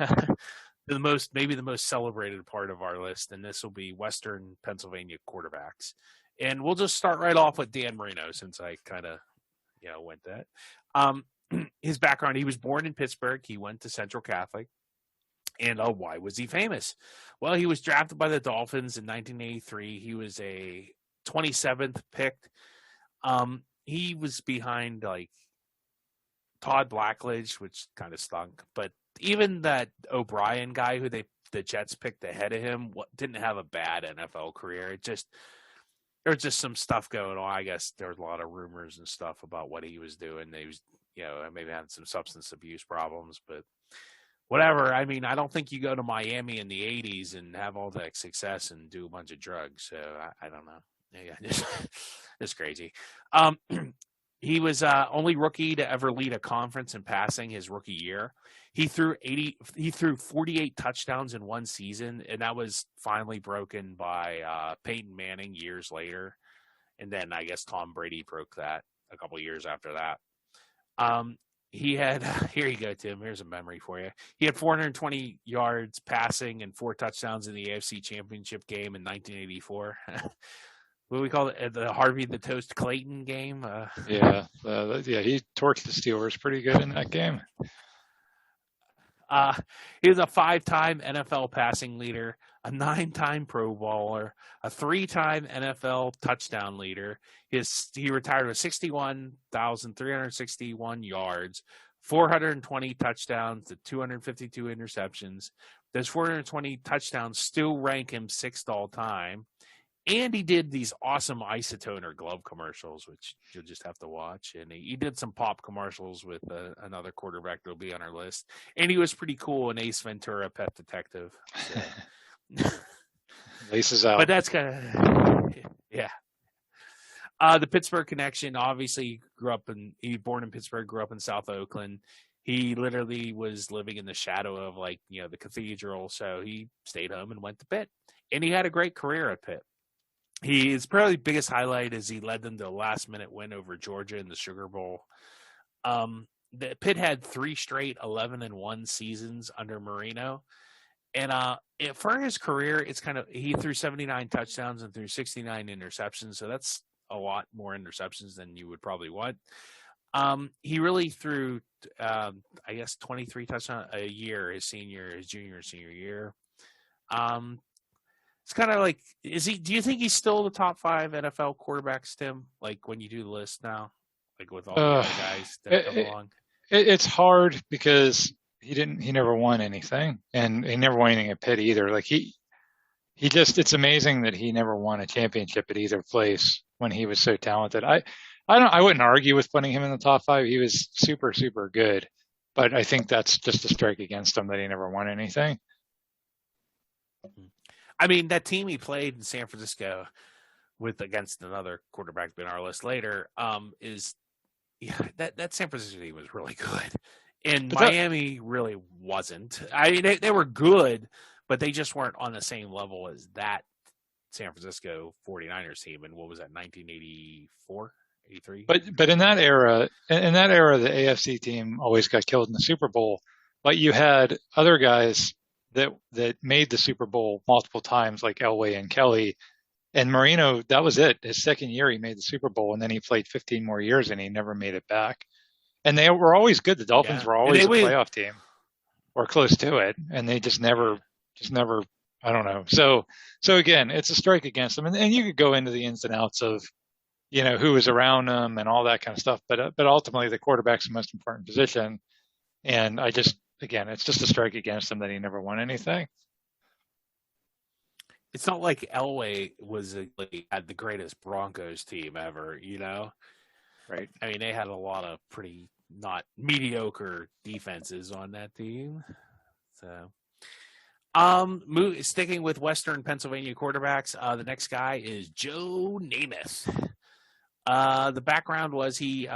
maybe the most celebrated part of our list, and this will be Western Pennsylvania quarterbacks. And we'll just start right off with Dan Marino, since I kind of went that. His background, he was born in Pittsburgh. He went to Central Catholic. And why was he famous? Well, he was drafted by the Dolphins in 1983. He was a 27th pick. He was behind like Todd Blackledge, which kind of stunk. But even that O'Brien guy who the Jets picked ahead of him didn't have a bad NFL career. There was just some stuff going on. I guess there was a lot of rumors and stuff about what he was doing. He was, maybe having some substance abuse problems, but whatever. I mean, I don't think you go to Miami in the 80s and have all that success and do a bunch of drugs. So I don't know. Yeah, it's crazy. He was only rookie to ever lead a conference in passing his rookie year. He threw 48 touchdowns in one season, and that was finally broken by Peyton Manning years later. And then I guess Tom Brady broke that a couple years after that. He had, here you go, Tim. Here's a memory for you. He had 420 yards passing and 4 touchdowns in the AFC Championship game in 1984. what do we call it? The Harvey the Toast Clayton game. Yeah, he torched the Steelers pretty good in that game. He was a 5-time NFL passing leader, a 9-time Pro Bowler, a 3-time NFL touchdown leader. He retired with 61,361 yards, 420 touchdowns to 252 interceptions. Those 420 touchdowns still rank him 6th all time. And he did these awesome isotoner glove commercials, which you'll just have to watch. And he did some pop commercials with another quarterback that'll be on our list. And he was pretty cool in Ace Ventura: Pet Detective. So. Laces out. But that's kind of, yeah. The Pittsburgh connection, obviously, he was born in Pittsburgh, grew up in South Oakland. He literally was living in the shadow of, the cathedral. So he stayed home and went to Pitt. And he had a great career at Pitt. His probably biggest highlight is he led them to a last-minute win over Georgia in the Sugar Bowl. The Pitt had 3 straight 11-1 seasons under Marino, and for his career, it's he threw 79 touchdowns and threw 69 interceptions, so that's a lot more interceptions than you would probably want. He really threw, 23 touchdowns a year his junior and senior year. It's kind of like, do you think he's still the top 5 NFL quarterbacks, Tim? Like when you do the list now, like with all the other guys that come along? It's hard because he never won anything, and he never won anything at Pitt either. Like it's amazing that he never won a championship at either place when he was so talented. I wouldn't argue with putting him in the top 5. He was super, super good, but I think that's just a strike against him that he never won anything. I mean, that team he played in San Francisco against another quarterback being on our list later, that San Francisco team was really good. And Miami really wasn't. I mean, they were good, but they just weren't on the same level as that San Francisco 49ers team. And what was that, 1984, 83? But in that era, the AFC team always got killed in the Super Bowl. But you had other guys that made the Super Bowl multiple times, like Elway and Kelly. And Marino, that was it. His second year, he made the Super Bowl, and then he played 15 more years, and he never made it back. And they were always good. The Dolphins were always a playoff team, or close to it, and they just never. I don't know. So again, it's a strike against them, and you could go into the ins and outs of, who was around them and all that kind of stuff. But ultimately, the quarterback's the most important position, and again, it's just a strike against him that he never won anything. It's not like Elway had the greatest Broncos team ever, Right. I mean, they had a lot of pretty not mediocre defenses on that team. So, sticking with Western Pennsylvania quarterbacks, the next guy is Joe Namath. The background was he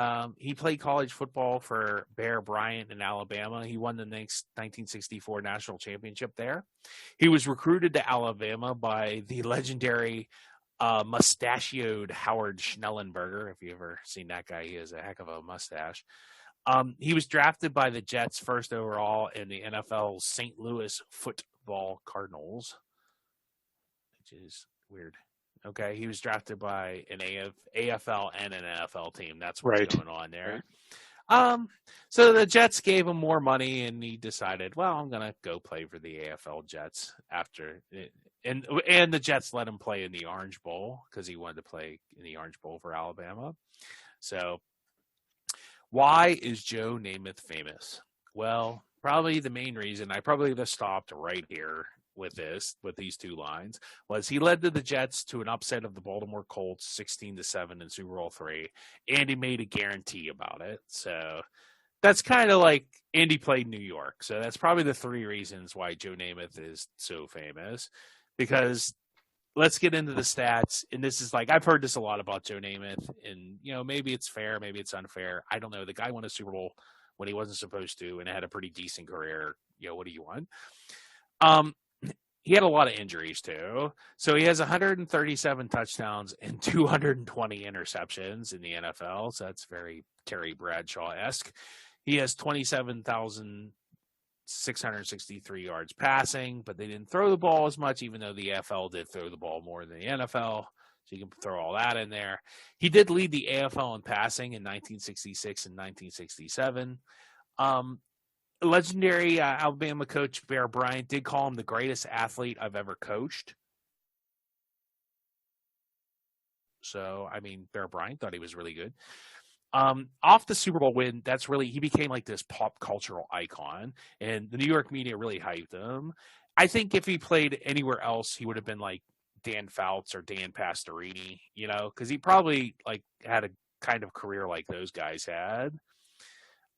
played college football for Bear Bryant in Alabama. He won the next 1964 national championship there. He was recruited to Alabama by the legendary mustachioed Howard Schnellenberger. If you ever seen that guy, he has a heck of a mustache. He was drafted by the Jets first overall in the NFL's St. Louis Football Cardinals, which is weird. Okay, he was drafted by an AFL and an NFL team. That's what's going on there. Right. So the Jets gave him more money, and he decided, well, I'm going to go play for the AFL Jets after it. And the Jets let him play in the Orange Bowl because he wanted to play in the Orange Bowl for Alabama. So why is Joe Namath famous? Well, probably the main reason, I probably would have stopped right here with these 2 lines, was he led the Jets to an upset of the Baltimore Colts 16-7 in Super Bowl III, and he made a guarantee about it. So that's kind of like, and he played New York. So that's probably the 3 reasons why Joe Namath is so famous. Because let's get into the stats. And this is I've heard this a lot about Joe Namath, and maybe it's fair, maybe it's unfair. I don't know. The guy won a Super Bowl when he wasn't supposed to, and had a pretty decent career. What do you want? He had a lot of injuries too. So he has 137 touchdowns and 220 interceptions in the NFL. So that's very Terry Bradshaw-esque. He has 27,663 yards passing, but they didn't throw the ball as much, even though the NFL did throw the ball more than the NFL. So you can throw all that in there. He did lead the AFL in passing in 1966 and 1967. Legendary Alabama coach Bear Bryant did call him the greatest athlete I've ever coached. So, I mean, Bear Bryant thought he was really good. Off the Super Bowl win, he became like this pop cultural icon, and the New York media really hyped him. I think if he played anywhere else, he would have been like Dan Fouts or Dan Pastorini, because he probably like had a kind of career like those guys had.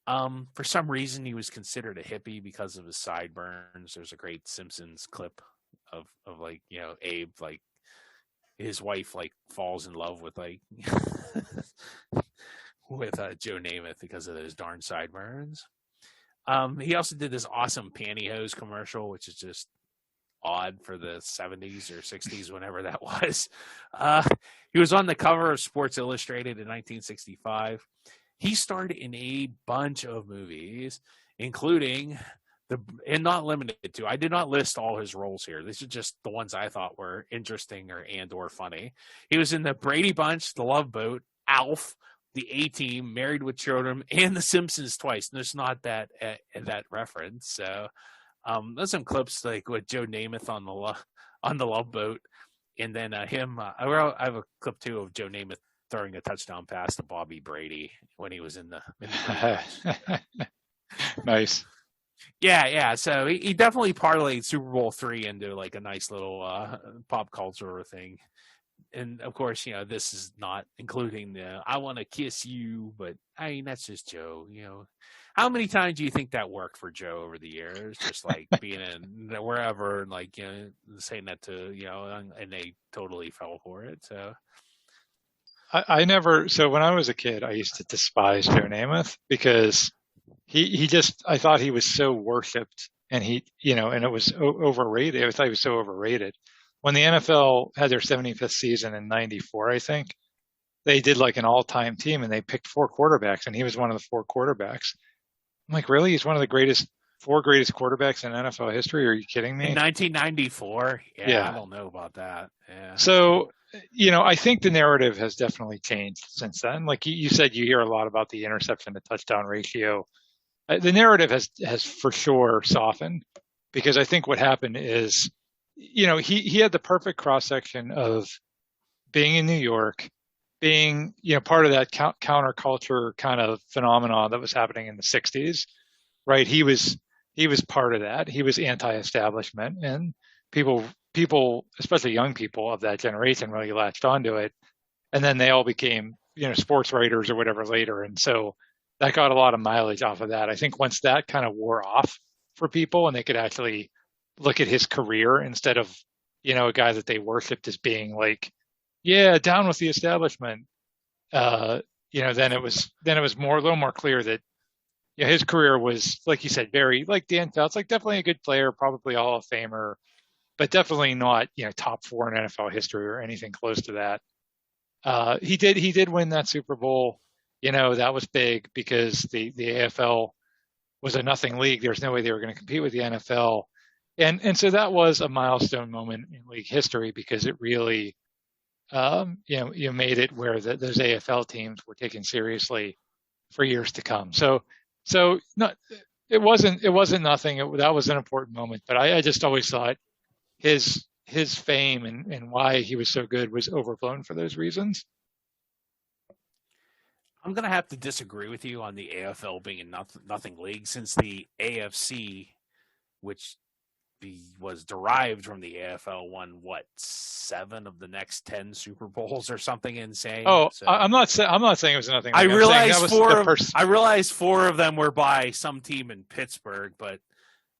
For some reason, he was considered a hippie because of his sideburns. There's a great Simpsons clip of like, Abe, like his wife like falls in love with like with Joe Namath because of those darn sideburns. He also did this awesome pantyhose commercial, which is just odd for the 70s or 60s, whenever that was. He was on the cover of Sports Illustrated in 1965. He starred in a bunch of movies, including and not limited to. I did not list all his roles here. These are just the ones I thought were interesting or funny. He was in the Brady Bunch, The Love Boat, Alf, The A-Team, Married with Children, and The Simpsons twice. And there's not that reference. So there's some clips like with Joe Namath on the Love Boat, and then him. I have a clip too of Joe Namath throwing a touchdown pass to Bobby Brady when he was in the Nice. Yeah. So he definitely parlayed Super Bowl III into like a nice little pop culture thing. And of course, this is not including the "I want to kiss you," but I mean that's just Joe. How many times do you think that worked for Joe over the years? Just like being in wherever and like saying that to and they totally fell for it. So. I never. So when I was a kid, I used to despise Joe Namath because he just. I thought he was so worshipped, and and it was overrated. I thought he was so overrated. When the NFL had their 75th season in '94, I think they did like an all-time team, and they picked 4 quarterbacks, and he was one of the 4 quarterbacks. I'm like, really? He's one of the 4 greatest quarterbacks in NFL history? Are you kidding me? In 1994? Yeah. I don't know about that. Yeah. So, I think the narrative has definitely changed since then. Like you said, you hear a lot about the interception to touchdown ratio. The narrative has for sure softened because I think what happened is, he had the perfect cross section of being in New York, being, part of that counterculture kind of phenomenon that was happening in the 60s, right? He was part of that. He was anti-establishment, and people, especially young people of that generation, really latched onto it. And then they all became, sports writers or whatever later. And so that got a lot of mileage off of that. I think once that kind of wore off for people and they could actually look at his career instead of, a guy that they worshiped as being like, yeah, down with the establishment. Then it was a little more clear that his career was, like you said, very like Dan Fouts, like definitely a good player, probably a Hall of Famer, but definitely not top 4 in NFL history or anything close to that. He did win that Super Bowl. That was big because the AFL was a nothing league. There's no way they were going to compete with the NFL, and so that was a milestone moment in league history because it really you made it where those AFL teams were taken seriously for years to come. So not, it wasn't nothing. That was an important moment, but I just always thought his fame and why he was so good was overblown for those reasons. I'm going to have to disagree with you on the AFL being a nothing league, since the AFC, which was derived from the AFL, won 7 of the next 10 Super Bowls or something insane. Oh, so, I'm not saying it was nothing. I realized 4 of them were by some team in Pittsburgh, but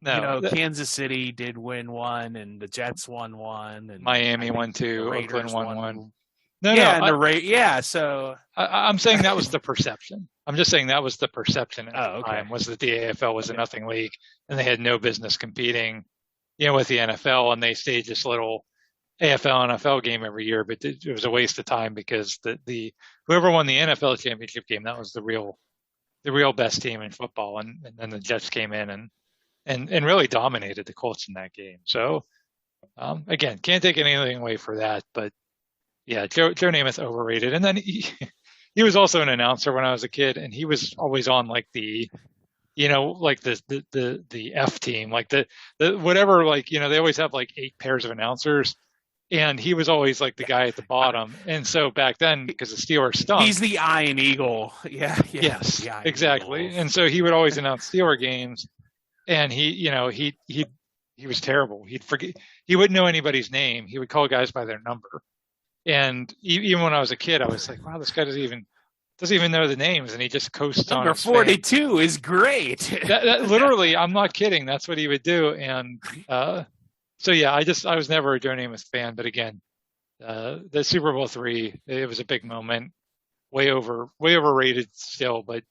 Kansas City did win 1, and the Jets won 1, and Miami won 2, Oakland won 1. So I'm saying that was the perception. I'm just saying that was the perception at the time, was that the AFL was a nothing league and they had no business competing, with the NFL, and they staged this little AFL NFL game every year, but it was a waste of time because the whoever won the NFL championship game, that was the real best team in football, and then the Jets came in and really dominated the Colts in that game. So again, can't take anything away for that, but Yeah, Joe Namath overrated. And then he was also an announcer when I was a kid, and he was always on like like the F team, like the whatever, like, they always have like 8 pairs of announcers, and he was always like the guy at the bottom. And so back then, because the Steelers He's stunk, the Iron Eagle. Yeah, yes, the Iron exactly. Eagle. And so he would always announce Steeler games, and he was terrible. He'd forget, he wouldn't know anybody's name. He would call guys by their number. And even when I was a kid, I was like, wow, this guy doesn't even know the names, and he just coasts on Number his fan. 42 is great. That literally, I'm not kidding. That's what he would do. And so yeah, I was never a Joe Namath fan, but again, the Super Bowl III, it was a big moment, way overrated still, but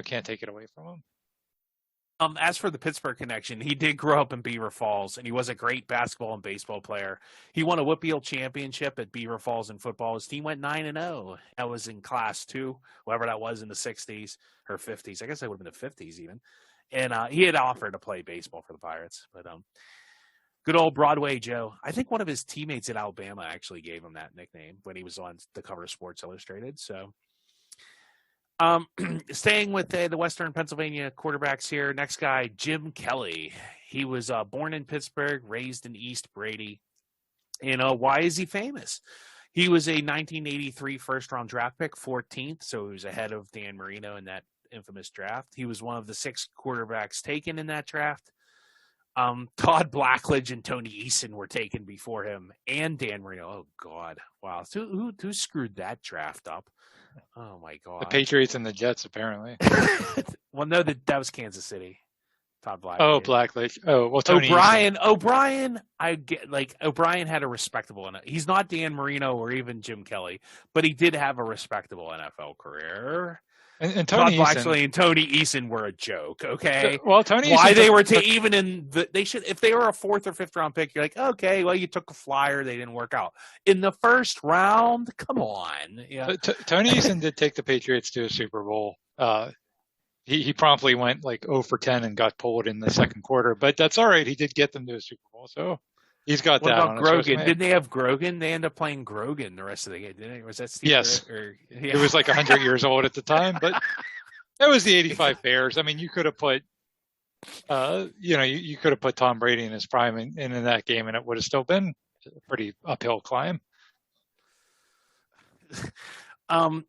can't take it away from him. As for the Pittsburgh connection, he did grow up in Beaver Falls, and he was a great basketball and baseball player. He won a Whitfield championship at Beaver Falls in football. His team went 9-0. That was in Class 2, whatever that was in the 60s or 50s. I guess that would have been the 50s even. And he had offered to play baseball for the Pirates. But good old Broadway Joe. I think one of his teammates at Alabama actually gave him that nickname when he was on the cover of Sports Illustrated. So staying with the Western Pennsylvania quarterbacks here. Next guy, Jim Kelly. He was born in Pittsburgh, raised in East Brady. Why is he famous? He was a 1983 first-round draft pick, 14th, so he was ahead of Dan Marino in that infamous draft. He was one of the 6 quarterbacks taken in that draft. Todd Blackledge and Tony Eason were taken before him, and Dan Marino. Oh, God. Wow. So who screwed that draft up? Oh, my God. The Patriots and the Jets, apparently. Well, no, that was Kansas City. Todd Blackledge. Oh, Blackledge. Oh, well, Tony O'Brien, I get, like, O'Brien had a respectable – he's not Dan Marino or even Jim Kelly, but he did have a respectable NFL career. And Tony Eason and Tony Eason were a joke, okay? Well, Tony Why Eason they were even in the – they should – if they were a 4th or 5th round pick, you're like, okay, well, you took a flyer. They didn't work out. In the first round, come on. Yeah. Tony Eason did take the Patriots to a Super Bowl. He promptly went like 0 for 10 and got pulled in the second quarter, but that's all right. He did get them to a Super Bowl, so he's got what that about on Grogan? Didn't they have Grogan? They ended up playing Grogan the rest of the game, didn't they? Was that Steve? Yes. It was like 100 years old at the time, but that was the 85 Bears. I mean, you could have put, you could have put Tom Brady in his prime in that game, and it would have still been a pretty uphill climb.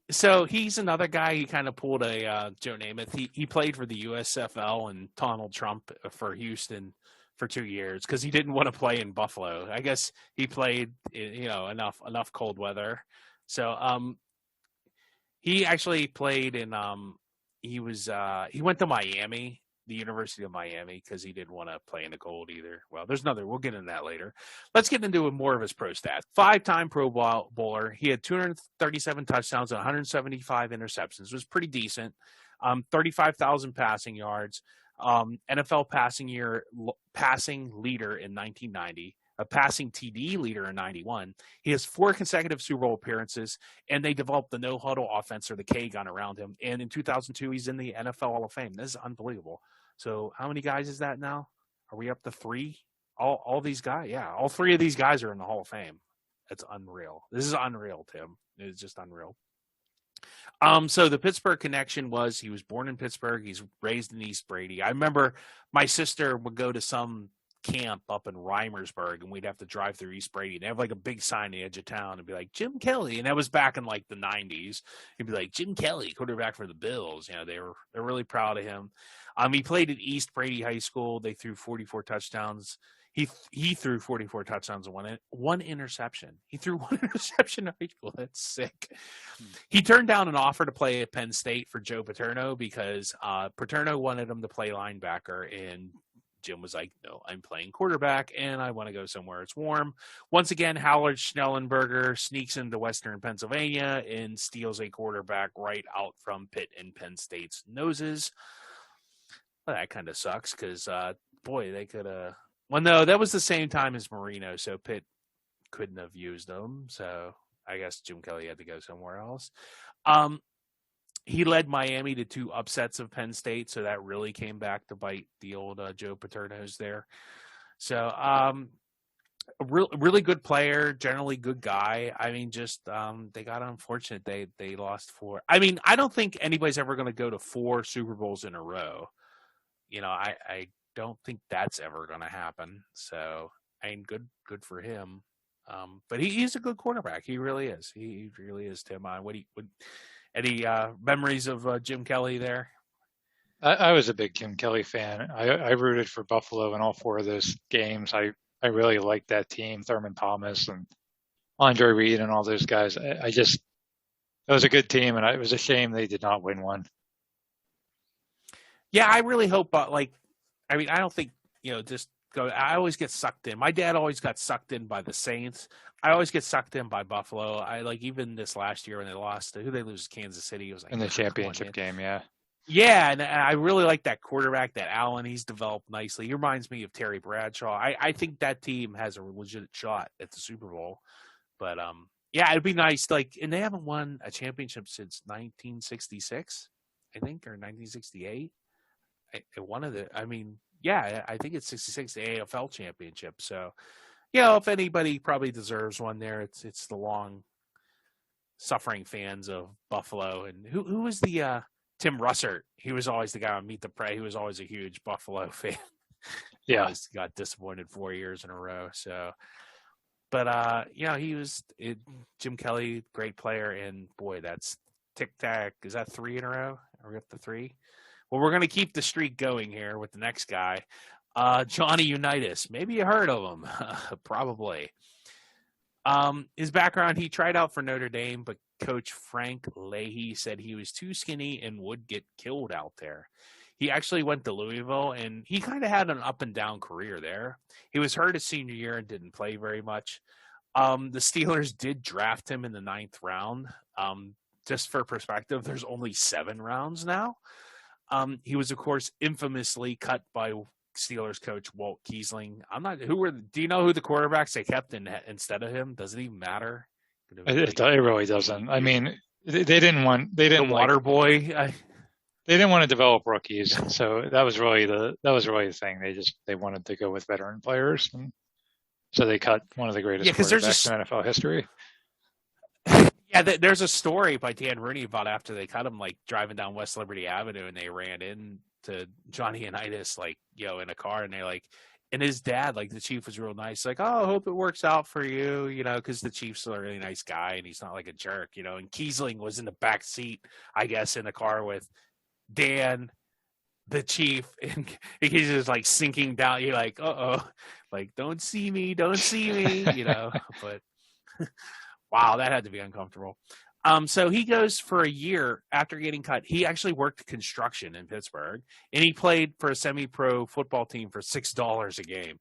So he's another guy. He kind of pulled a Joe Namath. He played for the USFL and Donald Trump for Houston for 2 years because he didn't want to play in Buffalo. I guess he played, enough cold weather. So he actually played in. He went to Miami, the University of Miami, because he didn't want to play in the cold either. Well, we'll get into that later. Let's get into more of his pro stats. 5-time Pro Bowler. He had 237 touchdowns and 175 interceptions. It was pretty decent. 35,000 passing yards. NFL passing leader in 1990. A passing TD leader in 91. He has 4 consecutive Super Bowl appearances, and they developed the no-huddle offense or the K-gun around him. And in 2002, he's in the NFL Hall of Fame. This is unbelievable. So how many guys is that now? Are we up to 3? All these guys? Yeah, all 3 of these guys are in the Hall of Fame. That's unreal. This is unreal, Tim. It's just unreal. So the Pittsburgh connection was he was born in Pittsburgh. He's raised in East Brady. I remember my sister would go to some camp up in Reimersburg, and we'd have to drive through East Brady. They have like a big sign on the edge of town and be like Jim Kelly, and that was back in like the 90s. He'd be like Jim Kelly, quarterback for the Bills. They're really proud of him. He played at East Brady High School. They threw 44 touchdowns. He threw 44 touchdowns and one interception. He threw 1 interception in high school. That's sick. He turned down an offer to play at Penn State for Joe Paterno because Paterno wanted him to play linebacker, and Jim was like, no, I'm playing quarterback, and I want to go somewhere it's warm. Once again, Howard Schnellenberger sneaks into Western Pennsylvania and steals a quarterback right out from Pitt and Penn State's noses. Well, that kind of sucks because, they could have – well, no, that was the same time as Marino, so Pitt couldn't have used them. So I guess Jim Kelly had to go somewhere else. He led Miami to 2 upsets of Penn State, so that really came back to bite the old Joe Paterno's there. So a really good player, generally good guy. I mean, just they got unfortunate. They lost four. I mean, I don't think anybody's ever going to go to 4 Super Bowls in a row. I don't think that's ever going to happen. So, I mean, good for him. But he's a good quarterback. He really is. He really is. Tim, any memories of Jim Kelly there? I was a big Jim Kelly fan. I rooted for Buffalo in all 4 of those games. I really liked that team, Thurman Thomas and Andre Reed and all those guys. I just, it was a good team, and it was a shame they did not win one. Yeah, I really hope. I mean, I don't think just go. I always get sucked in. My dad always got sucked in by the Saints. I always get sucked in by Buffalo. I like even this last year when they lost. Who they lose? Kansas City. It was like In the championship game, yeah. Yeah, and I really like that quarterback, that Allen. He's developed nicely. He reminds me of Terry Bradshaw. I think that team has a legit shot at the Super Bowl. But yeah, it'd be nice. And they haven't won a championship since 1966, I think, or 1968. I think it's 66, the AFL championship. So, if anybody probably deserves one there, it's the long suffering fans of Buffalo. And who was the Tim Russert? He was always the guy on Meet the Prey. He was always a huge Buffalo fan. Yeah. Always got disappointed 4 years in a row. So, but he was Jim Kelly, great player, and boy, that's tic tac. Is that 3 in a row? Are we up to 3? Well, we're going to keep the streak going here with the next guy, Johnny Unitas. Maybe you heard of him, probably. His background: he tried out for Notre Dame, but Coach Frank Leahy said he was too skinny and would get killed out there. He actually went to Louisville, and he kind of had an up and down career there. He was hurt his senior year and didn't play very much. The Steelers did draft him in the 9th round. Just for perspective, there's only 7 rounds now. He was, of course, infamously cut by Steelers coach Walt Kiesling. Do you know who the quarterbacks they kept instead of him? Does it even matter? It really doesn't. I mean, they didn't the water boy. They didn't want to develop rookies, so that was really the thing. They wanted to go with veteran players, and so they cut one of the greatest quarterbacks in NFL history. Yeah, there's a story by Dan Rooney about after they cut him, driving down West Liberty Avenue, and they ran into Johnny Unitas, in a car, and and his dad, the chief, was real nice, oh, I hope it works out for you, because the chief's a really nice guy, and he's not a jerk, and Kiesling was in the back seat, I guess, in the car with Dan, the chief, and he's just sinking down. You're uh-oh, don't see me, but wow, that had to be uncomfortable. So he goes for a year after getting cut. He actually worked construction in Pittsburgh, and he played for a semi-pro football team for $6 a game,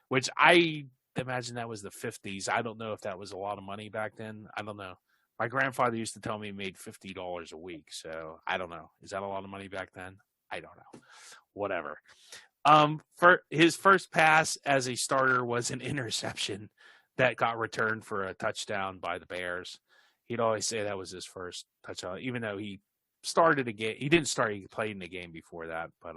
which I imagine that was the 50s. I don't know if that was a lot of money back then. I don't know. My grandfather used to tell me he made $50 a week, so I don't know. Is that a lot of money back then? I don't know. Whatever. For his first pass as a starter was an interception that got returned for a touchdown by the Bears. He'd always say that was his first touchdown, even though he started a game. He didn't start. He played in the game before that. But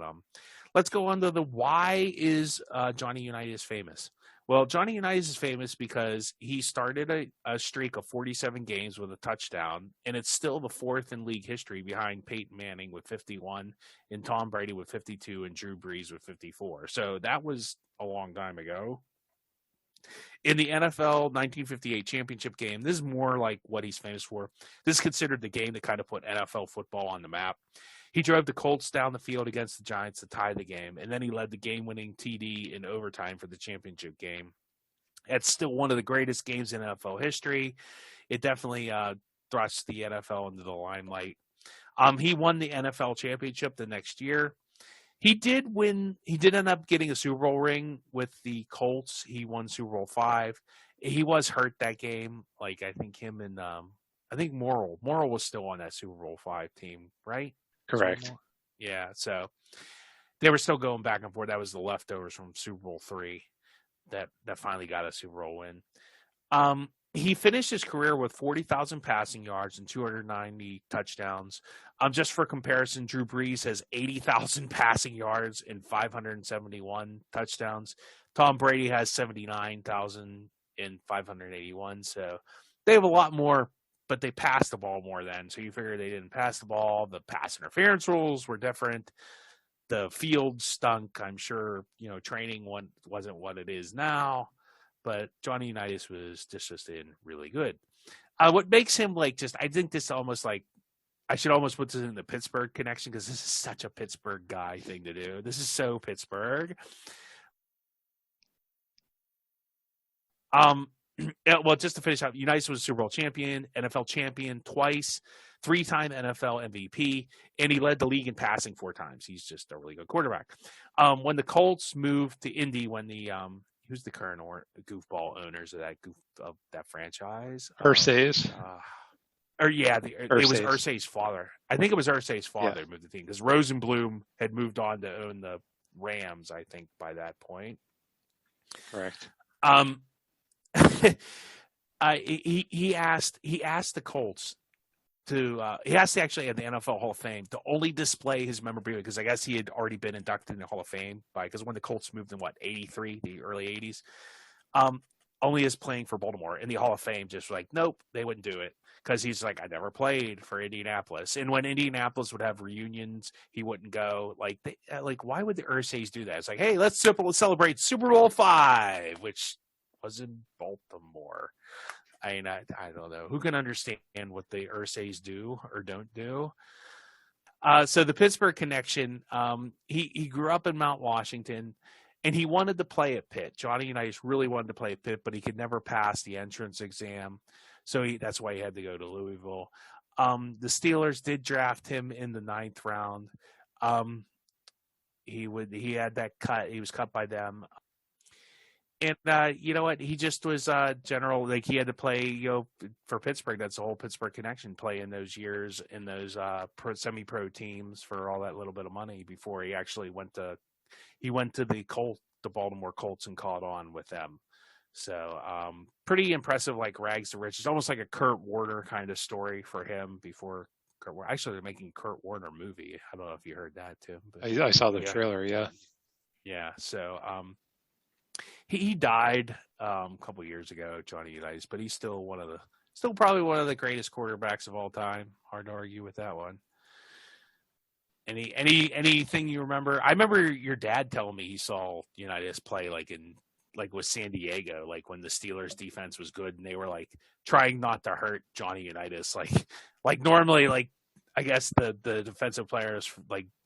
let's go on to the why is Johnny Unitas famous? Well, Johnny Unitas is famous because he started a streak of 47 games with a touchdown, and it's still the 4th in league history behind Peyton Manning with 51 and Tom Brady with 52 and Drew Brees with 54. So that was a long time ago. In the NFL 1958 championship game, this is more like what he's famous for. This is considered the game that kind of put NFL football on the map. He drove the Colts down the field against the Giants to tie the game, and then he led the game-winning TD in overtime for the championship game. It's still one of the greatest games in NFL history. It definitely thrust the NFL into the limelight. He won the NFL championship the next year. He did end up getting a Super Bowl ring with the Colts. He won Super Bowl 5. He was hurt that game. I think him and I think Morrill was still on that Super Bowl 5 team, right? Correct. Yeah, so they were still going back and forth. That was the leftovers from Super Bowl 3 that finally got a Super Bowl win. He finished his career with 40,000 passing yards and 290 touchdowns. Just for comparison, Drew Brees has 80,000 passing yards and 571 touchdowns. Tom Brady has 79,581. So they have a lot more, but they pass the ball more then. So you figure they didn't pass the ball. The pass interference rules were different. The field stunk. I'm sure, training wasn't what it is now, but Johnny Unitas was just in really good. What makes him I think this almost I should almost put this in the Pittsburgh connection because this is such a Pittsburgh guy thing to do. This is so Pittsburgh. Well, just to finish up, Unitas was a Super Bowl champion, NFL champion twice, 3-time NFL MVP, and he led the league in passing 4 times. He's just a really good quarterback. When the Colts moved to Indy, when who's the current goofball owners of that franchise? Irsay's. It was Irsay's father. I think it was Irsay's father moved the team because Rosenblum had moved on to own the Rams, I think, by that point. Correct. He asked the Colts he asked actually at the NFL Hall of Fame to only display his memorabilia because I guess he had already been inducted in the Hall of Fame because when the Colts moved in 83, the early 80s, only as playing for Baltimore in the Hall of Fame, just nope, they wouldn't do it because he's I never played for Indianapolis, and when Indianapolis would have reunions, he wouldn't go. Why would the Ursays do that? It's hey, let's celebrate Super Bowl 5, which was in Baltimore. I don't know. Who can understand what the Ursays do or don't do? So the Pittsburgh connection, he grew up in Mount Washington, and he wanted to play at Pitt. Johnny Unitas really wanted to play at Pitt, but he could never pass the entrance exam. So that's why he had to go to Louisville. The Steelers did draft him in the 9th round. He had that cut. He was cut by them. And you know what? He just was general. He had to play, for Pittsburgh. That's the whole Pittsburgh connection. Play in those years in those semi-pro teams for all that little bit of money before he actually went to the Baltimore Colts and caught on with them. So pretty impressive, rags to riches. Almost like a Kurt Warner kind of story for him before Kurt Warner. Actually, they're making a Kurt Warner movie. I don't know if you heard that, Tim. But, I saw the trailer, yeah. Yeah, so he died a couple years ago, Johnny Unitas, but he's still probably one of the greatest quarterbacks of all time. Hard to argue with that one. Anything you remember? I remember your dad telling me he saw Unitas play with San Diego, when the Steelers defense was good and they were trying not to hurt Johnny Unitas. Normally, I guess the defensive players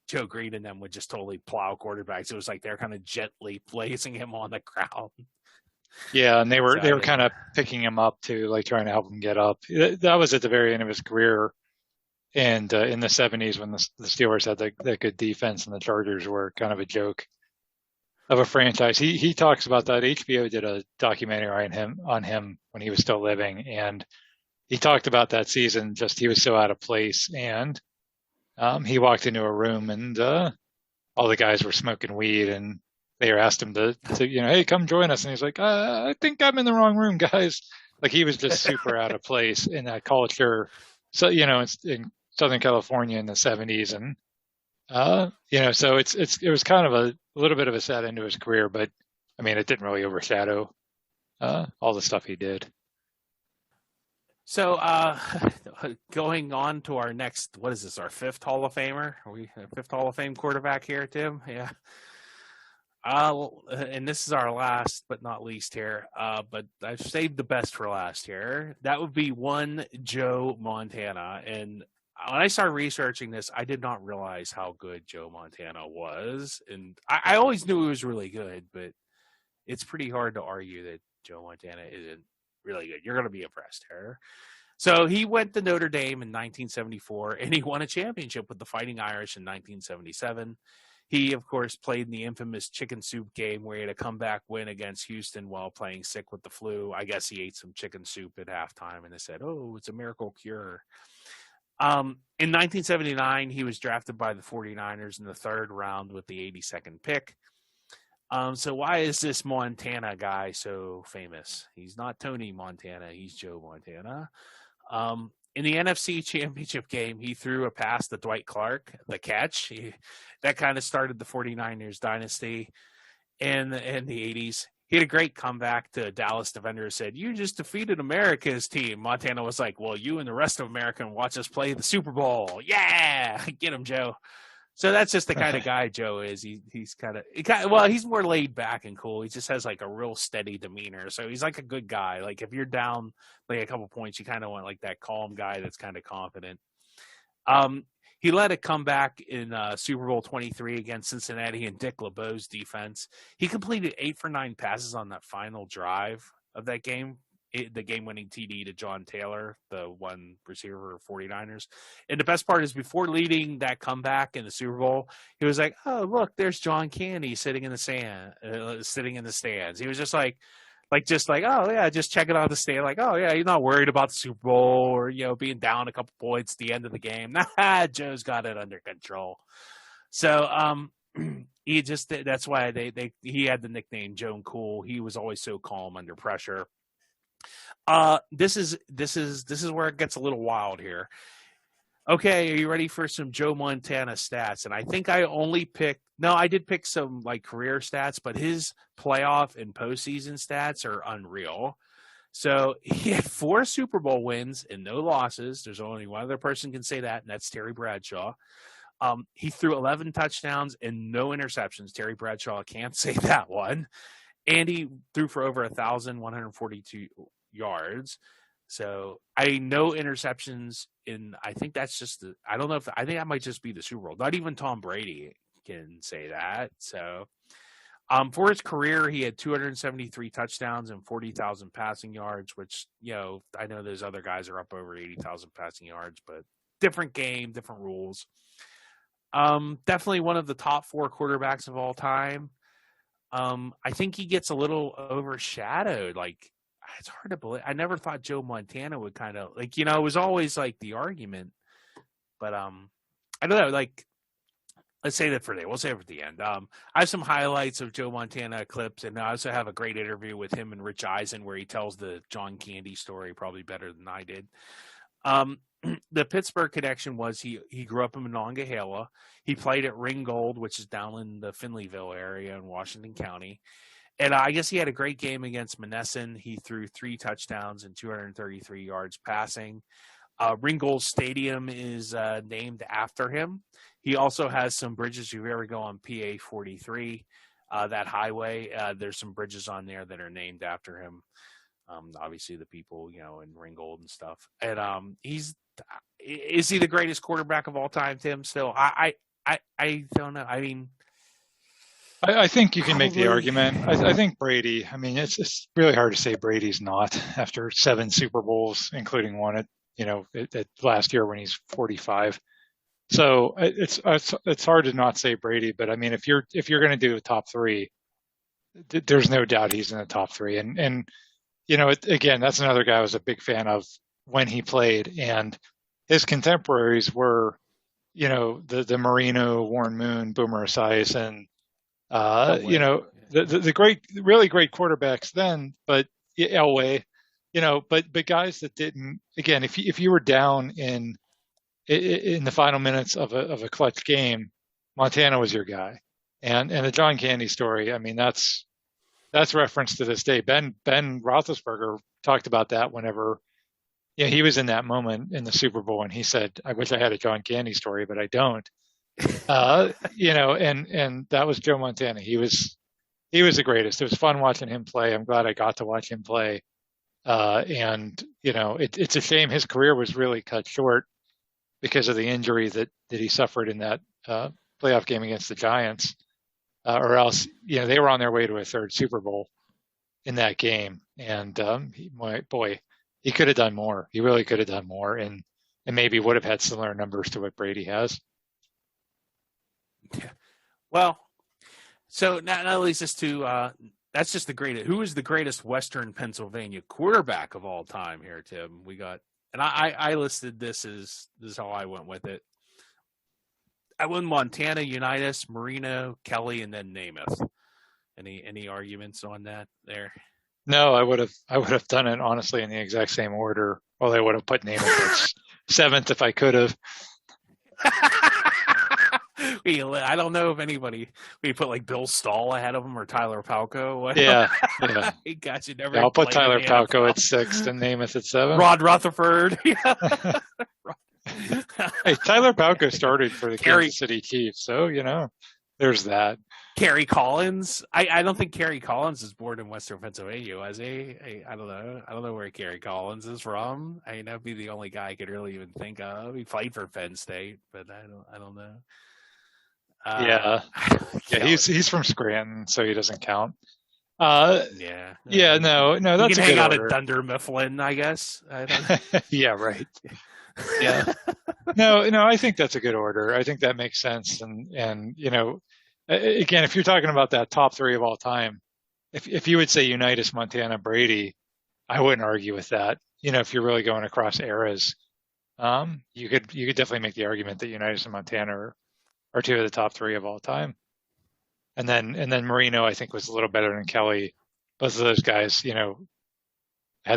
Joe Green and them would just totally plow quarterbacks. It was they're kind of gently placing him on the ground. Yeah, and they were kind of picking him up too, trying to help him get up. That was at the very end of his career, and in the 70s when the Steelers had that good defense and the Chargers were kind of a joke of a franchise. He talks about that. HBO did a documentary on him when he was still living, and he talked about that season. Just he was so out of place, and he walked into a room and all the guys were smoking weed, and they asked him to hey, come join us, and he's like, I think I'm in the wrong room, guys. He was just super out of place in that culture. So it's in Southern California in the 70s, and so it was kind of a little bit of a sad end to his career, but I mean it didn't really overshadow all the stuff he did. So, going on to our next, what is this, our 5th Hall of Famer? Are we a 5th Hall of Fame quarterback here, Tim? Yeah. And this is our last but not least here, but I've saved the best for last here. That would be one Joe Montana. And when I started researching this, I did not realize how good Joe Montana was. And I always knew he was really good, but it's pretty hard to argue that Joe Montana isn't really good. You're going to be impressed here. So he went to Notre Dame in 1974, and he won a championship with the Fighting Irish in 1977. He, of course, played in the infamous chicken soup game where he had a comeback win against Houston while playing sick with the flu. I guess he ate some chicken soup at halftime, and they said, oh, it's a miracle cure. In 1979, he was drafted by the 49ers in the 3rd round with the 82nd pick. So why is this Montana guy so famous? He's not Tony Montana. He's Joe Montana. In the NFC Championship game, he threw a pass to Dwight Clark, the catch. That kind of started the 49ers dynasty. in the 80s. He had a great comeback to Dallas defender who said, "You just defeated America's team." Montana was like, "Well, you and the rest of America can watch us play the Super Bowl." Yeah, get him, Joe. So that's just the kind of guy Joe is. He's kind of well, he's more laid back and cool. He just has like a real steady demeanor. So he's like a good guy. Like if you're down like a couple points, you kind of want like that calm guy that's kind of confident. He led a comeback in Super Bowl 23 against Cincinnati and Dick LeBeau's defense. He completed 8 for 9 passes on that final drive of that game, the game-winning TD to John Taylor, the one receiver for 49ers. And the best part is before leading that comeback in the Super Bowl, he was like, "Oh, look, there's John Candy sitting in the stands." He was just like, "Oh yeah, just checking out the stand." Like, "Oh yeah, he's not worried about the Super Bowl or being down a couple points at the end of the game." Nah, Joe's got it under control. So he just that's why he had the nickname Joe Cool. He was always so calm under pressure. This is where it gets a little wild here. Okay, are you ready for some Joe Montana stats? And I think I did pick some like career stats, but his playoff and postseason stats are unreal. So he had 4 Super Bowl wins and no losses. There's only one other person can say that, and that's Terry Bradshaw. He threw 11 touchdowns and no interceptions. Terry Bradshaw can't say that one. And he threw for over 1,142 yards. So no interceptions I think that's just I don't know I think that might just be the Super Bowl. Not even Tom Brady can say that. So for his career, he had 273 touchdowns and 40,000 passing yards, which, I know those other guys are up over 80,000 passing yards, but different game, different rules. Definitely one of the top 4 quarterbacks of all time. I think he gets a little overshadowed. Like, it's hard to believe. I never thought Joe Montana would kind of it was always like the argument, but I don't know. Like, let's say that for today. We'll save it for the end. I have some highlights of Joe Montana clips, and I also have a great interview with him and Rich Eisen where he tells the John Candy story probably better than I did. The Pittsburgh connection was he grew up in Monongahela. He played at Ringgold, which is down in the Finleyville area in Washington County. And I guess he had a great game against Monessen. He threw 3 touchdowns and 233 yards passing. Ringgold Stadium is named after him. He also has some bridges. If you ever go on PA 43, that highway, there's some bridges on there that are named after him. Obviously the people, in Ringgold and stuff. And is he the greatest quarterback of all time, Tim? Still, I don't know. I mean, I think you can make the argument. I think Brady. I mean, it's really hard to say Brady's not after 7 Super Bowls, including one at last year when he's 45. So it's hard to not say Brady. But I mean, if you're going to do a top 3, there's no doubt he's in the top 3. And again, that's another guy I was a big fan of when he played, and his contemporaries were, the Marino, Warren Moon, Boomer Esiason, the great, really great quarterbacks then, but Elway, but guys that didn't. Again, if you were down in the final minutes of a clutch game, Montana was your guy, and the John Candy story. I mean, that's referenced to this day. Ben Roethlisberger talked about that whenever he was in that moment in the Super Bowl, and he said, "I wish I had a John Candy story, but I don't." And that was Joe Montana. He was the greatest. It was fun watching him play. I'm glad I got to watch him play. And it's a shame his career was really cut short because of the injury that he suffered in that playoff game against the Giants. Or else, they were on their way to a 3rd Super Bowl in that game. And he could have done more. He really could have done more, and maybe would have had similar numbers to what Brady has. Yeah. Well, so that leads us to that's just the greatest. Who is the greatest Western Pennsylvania quarterback of all time here, Tim? We got, and I listed this is how I went with it. I went Montana, Unitas, Marino, Kelly, and then Namath. Any arguments on that there? No, I would have done it honestly in the exact same order. Well, I would have put Namath at 7th if I could have. I don't know if anybody. We put like Bill Stahl ahead of him or Tyler Palko. Yeah. Gosh, you never. I'll put played in Tyler the Palko NFL. at 6 and Namath at 7. Rod Rutherford. Hey, Tyler Palko started for the Kerry- Kansas City Chiefs, so there's that. Kerry Collins. I don't think Kerry Collins is born in Western Pennsylvania, was he? I don't know. I don't know where Kerry Collins is from. I mean, that'd be the only guy I could really even think of. He played for Penn State, but I don't know. Yeah, he's from Scranton, so he doesn't count. No, that's you can a hang good out order. at Dunder Mifflin, I guess. Yeah, right. Yeah. No, I think that's a good order. I think that makes sense. And again, if you're talking about that top 3 of all time, if you would say Unitas, Montana, Brady, I wouldn't argue with that. If you're really going across eras, you could definitely make the argument that Unitas and Montana are 2 of the top 3 of all time. And then Marino, I think, was a little better than Kelly. Both of those guys, had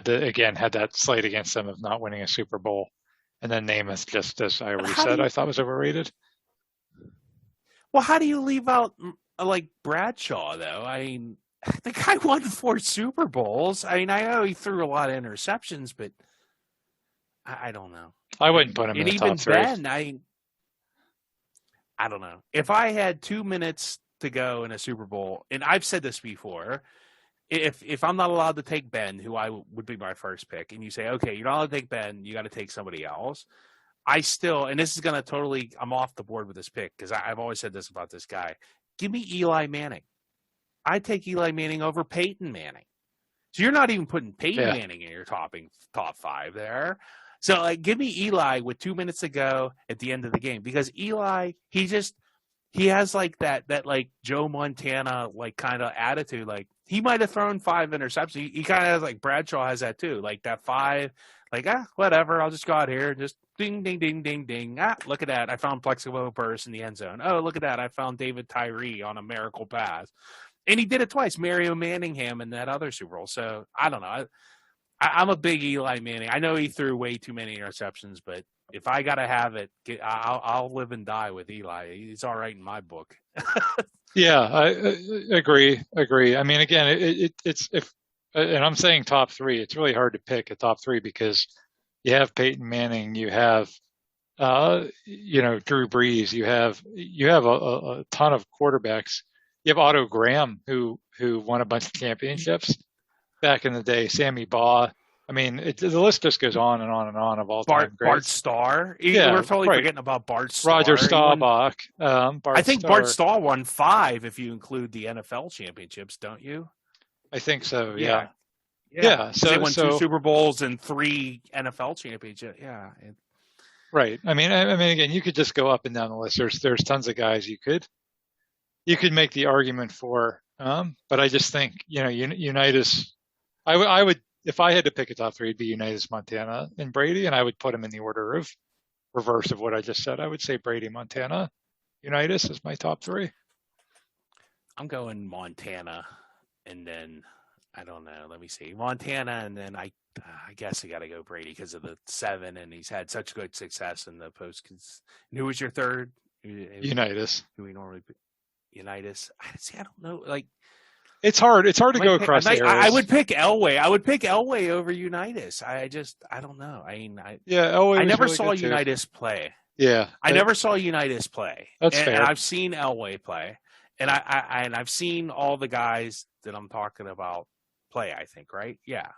that slight against them of not winning a Super Bowl. And then Namath, just as I already said, I thought was overrated. Well, how do you leave out like Bradshaw though? I mean, the guy won 4 Super Bowls. I mean, I know he threw a lot of interceptions, but I don't know. I wouldn't put him in the top 3. Ben, I don't know. If I had 2 minutes to go in a Super Bowl, and I've said this before, if I'm not allowed to take Ben, who I would be my first pick, and you say, okay, you're not allowed to take Ben, you got to take somebody else. I still, and this is going to I'm off the board with this pick because I've always said this about this guy. Give me Eli Manning. I'd take Eli Manning over Peyton Manning. So you're not even putting Peyton Manning in your top 5 there. So give me Eli with 2 minutes to go at the end of the game because Eli, he has like that like Joe Montana like kind of attitude. Like he might have thrown 5 interceptions. He kind of has like Bradshaw has that too. Like that 5, like whatever. I'll just go out here and just ding ding ding ding ding. Look at that! I found Plexico Burris in the end zone. Oh, look at that! I found David Tyree on a miracle pass, and he did it twice. Mario Manningham in that other Super Bowl. So I don't know. I'm a big Eli Manning. I know he threw way too many interceptions, but if I gotta have it, I'll live and die with Eli. He's all right in my book. Yeah, I agree. I mean, again, it's and I'm saying top 3. It's really hard to pick a top 3 because you have Peyton Manning, you have Drew Brees, you have a ton of quarterbacks. You have Otto Graham who won a bunch of championships back in the day. Sammy Baugh. I mean, the list just goes on and on and on of all time greats. Bart Starr. We're totally forgetting about Bart Starr. Roger Staubach. I think Bart Starr won 5 if you include the NFL championships, don't you? I think so. Yeah. So they won 2 Super Bowls and 3 NFL championships. Yeah. Right. I mean, again, you could just go up and down the list. There's tons of guys you could make the argument for. But I just think Unitas. I would. If I had to pick a top 3, it'd be Unitas, Montana, and Brady, and I would put them in the order of reverse of what I just said. I would say Brady, Montana, Unitas is my top 3. I'm going Montana, and then I don't know. Let me see, Montana, and then I guess I got to go Brady because of the 7, and he's had such good success in the post. Who was your third? Unitas. Who we normally pick? Unitas. I don't know. Like. It's hard to go across the areas. I would pick Elway. I would pick Elway over Unitas. I don't know. Elway. I never saw Unitas play. Yeah, I never saw Unitas play. That's fair. And I've seen Elway play, and I've seen all the guys that I'm talking about play. I think right. Yeah.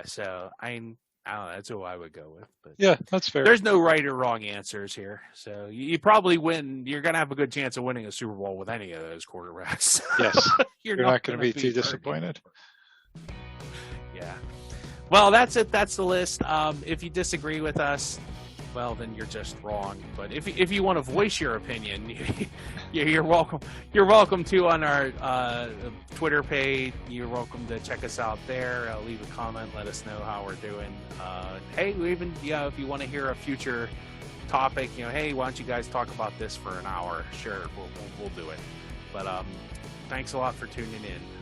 So I don't know. That's who I would go with. But yeah, that's fair. There's no right or wrong answers here. So you probably win. You're going to have a good chance of winning a Super Bowl with any of those quarterbacks. Yes. You're not going to be too disappointed. Yeah. Well, that's it. That's the list. If you disagree with us, well, then you're just wrong. But if you want to voice your opinion, you're welcome. You're welcome to on our Twitter page. You're welcome to check us out there. Leave a comment. Let us know how we're doing. Hey, even if you want to hear a future topic, hey, why don't you guys talk about this for an hour? Sure, we'll do it. But thanks a lot for tuning in.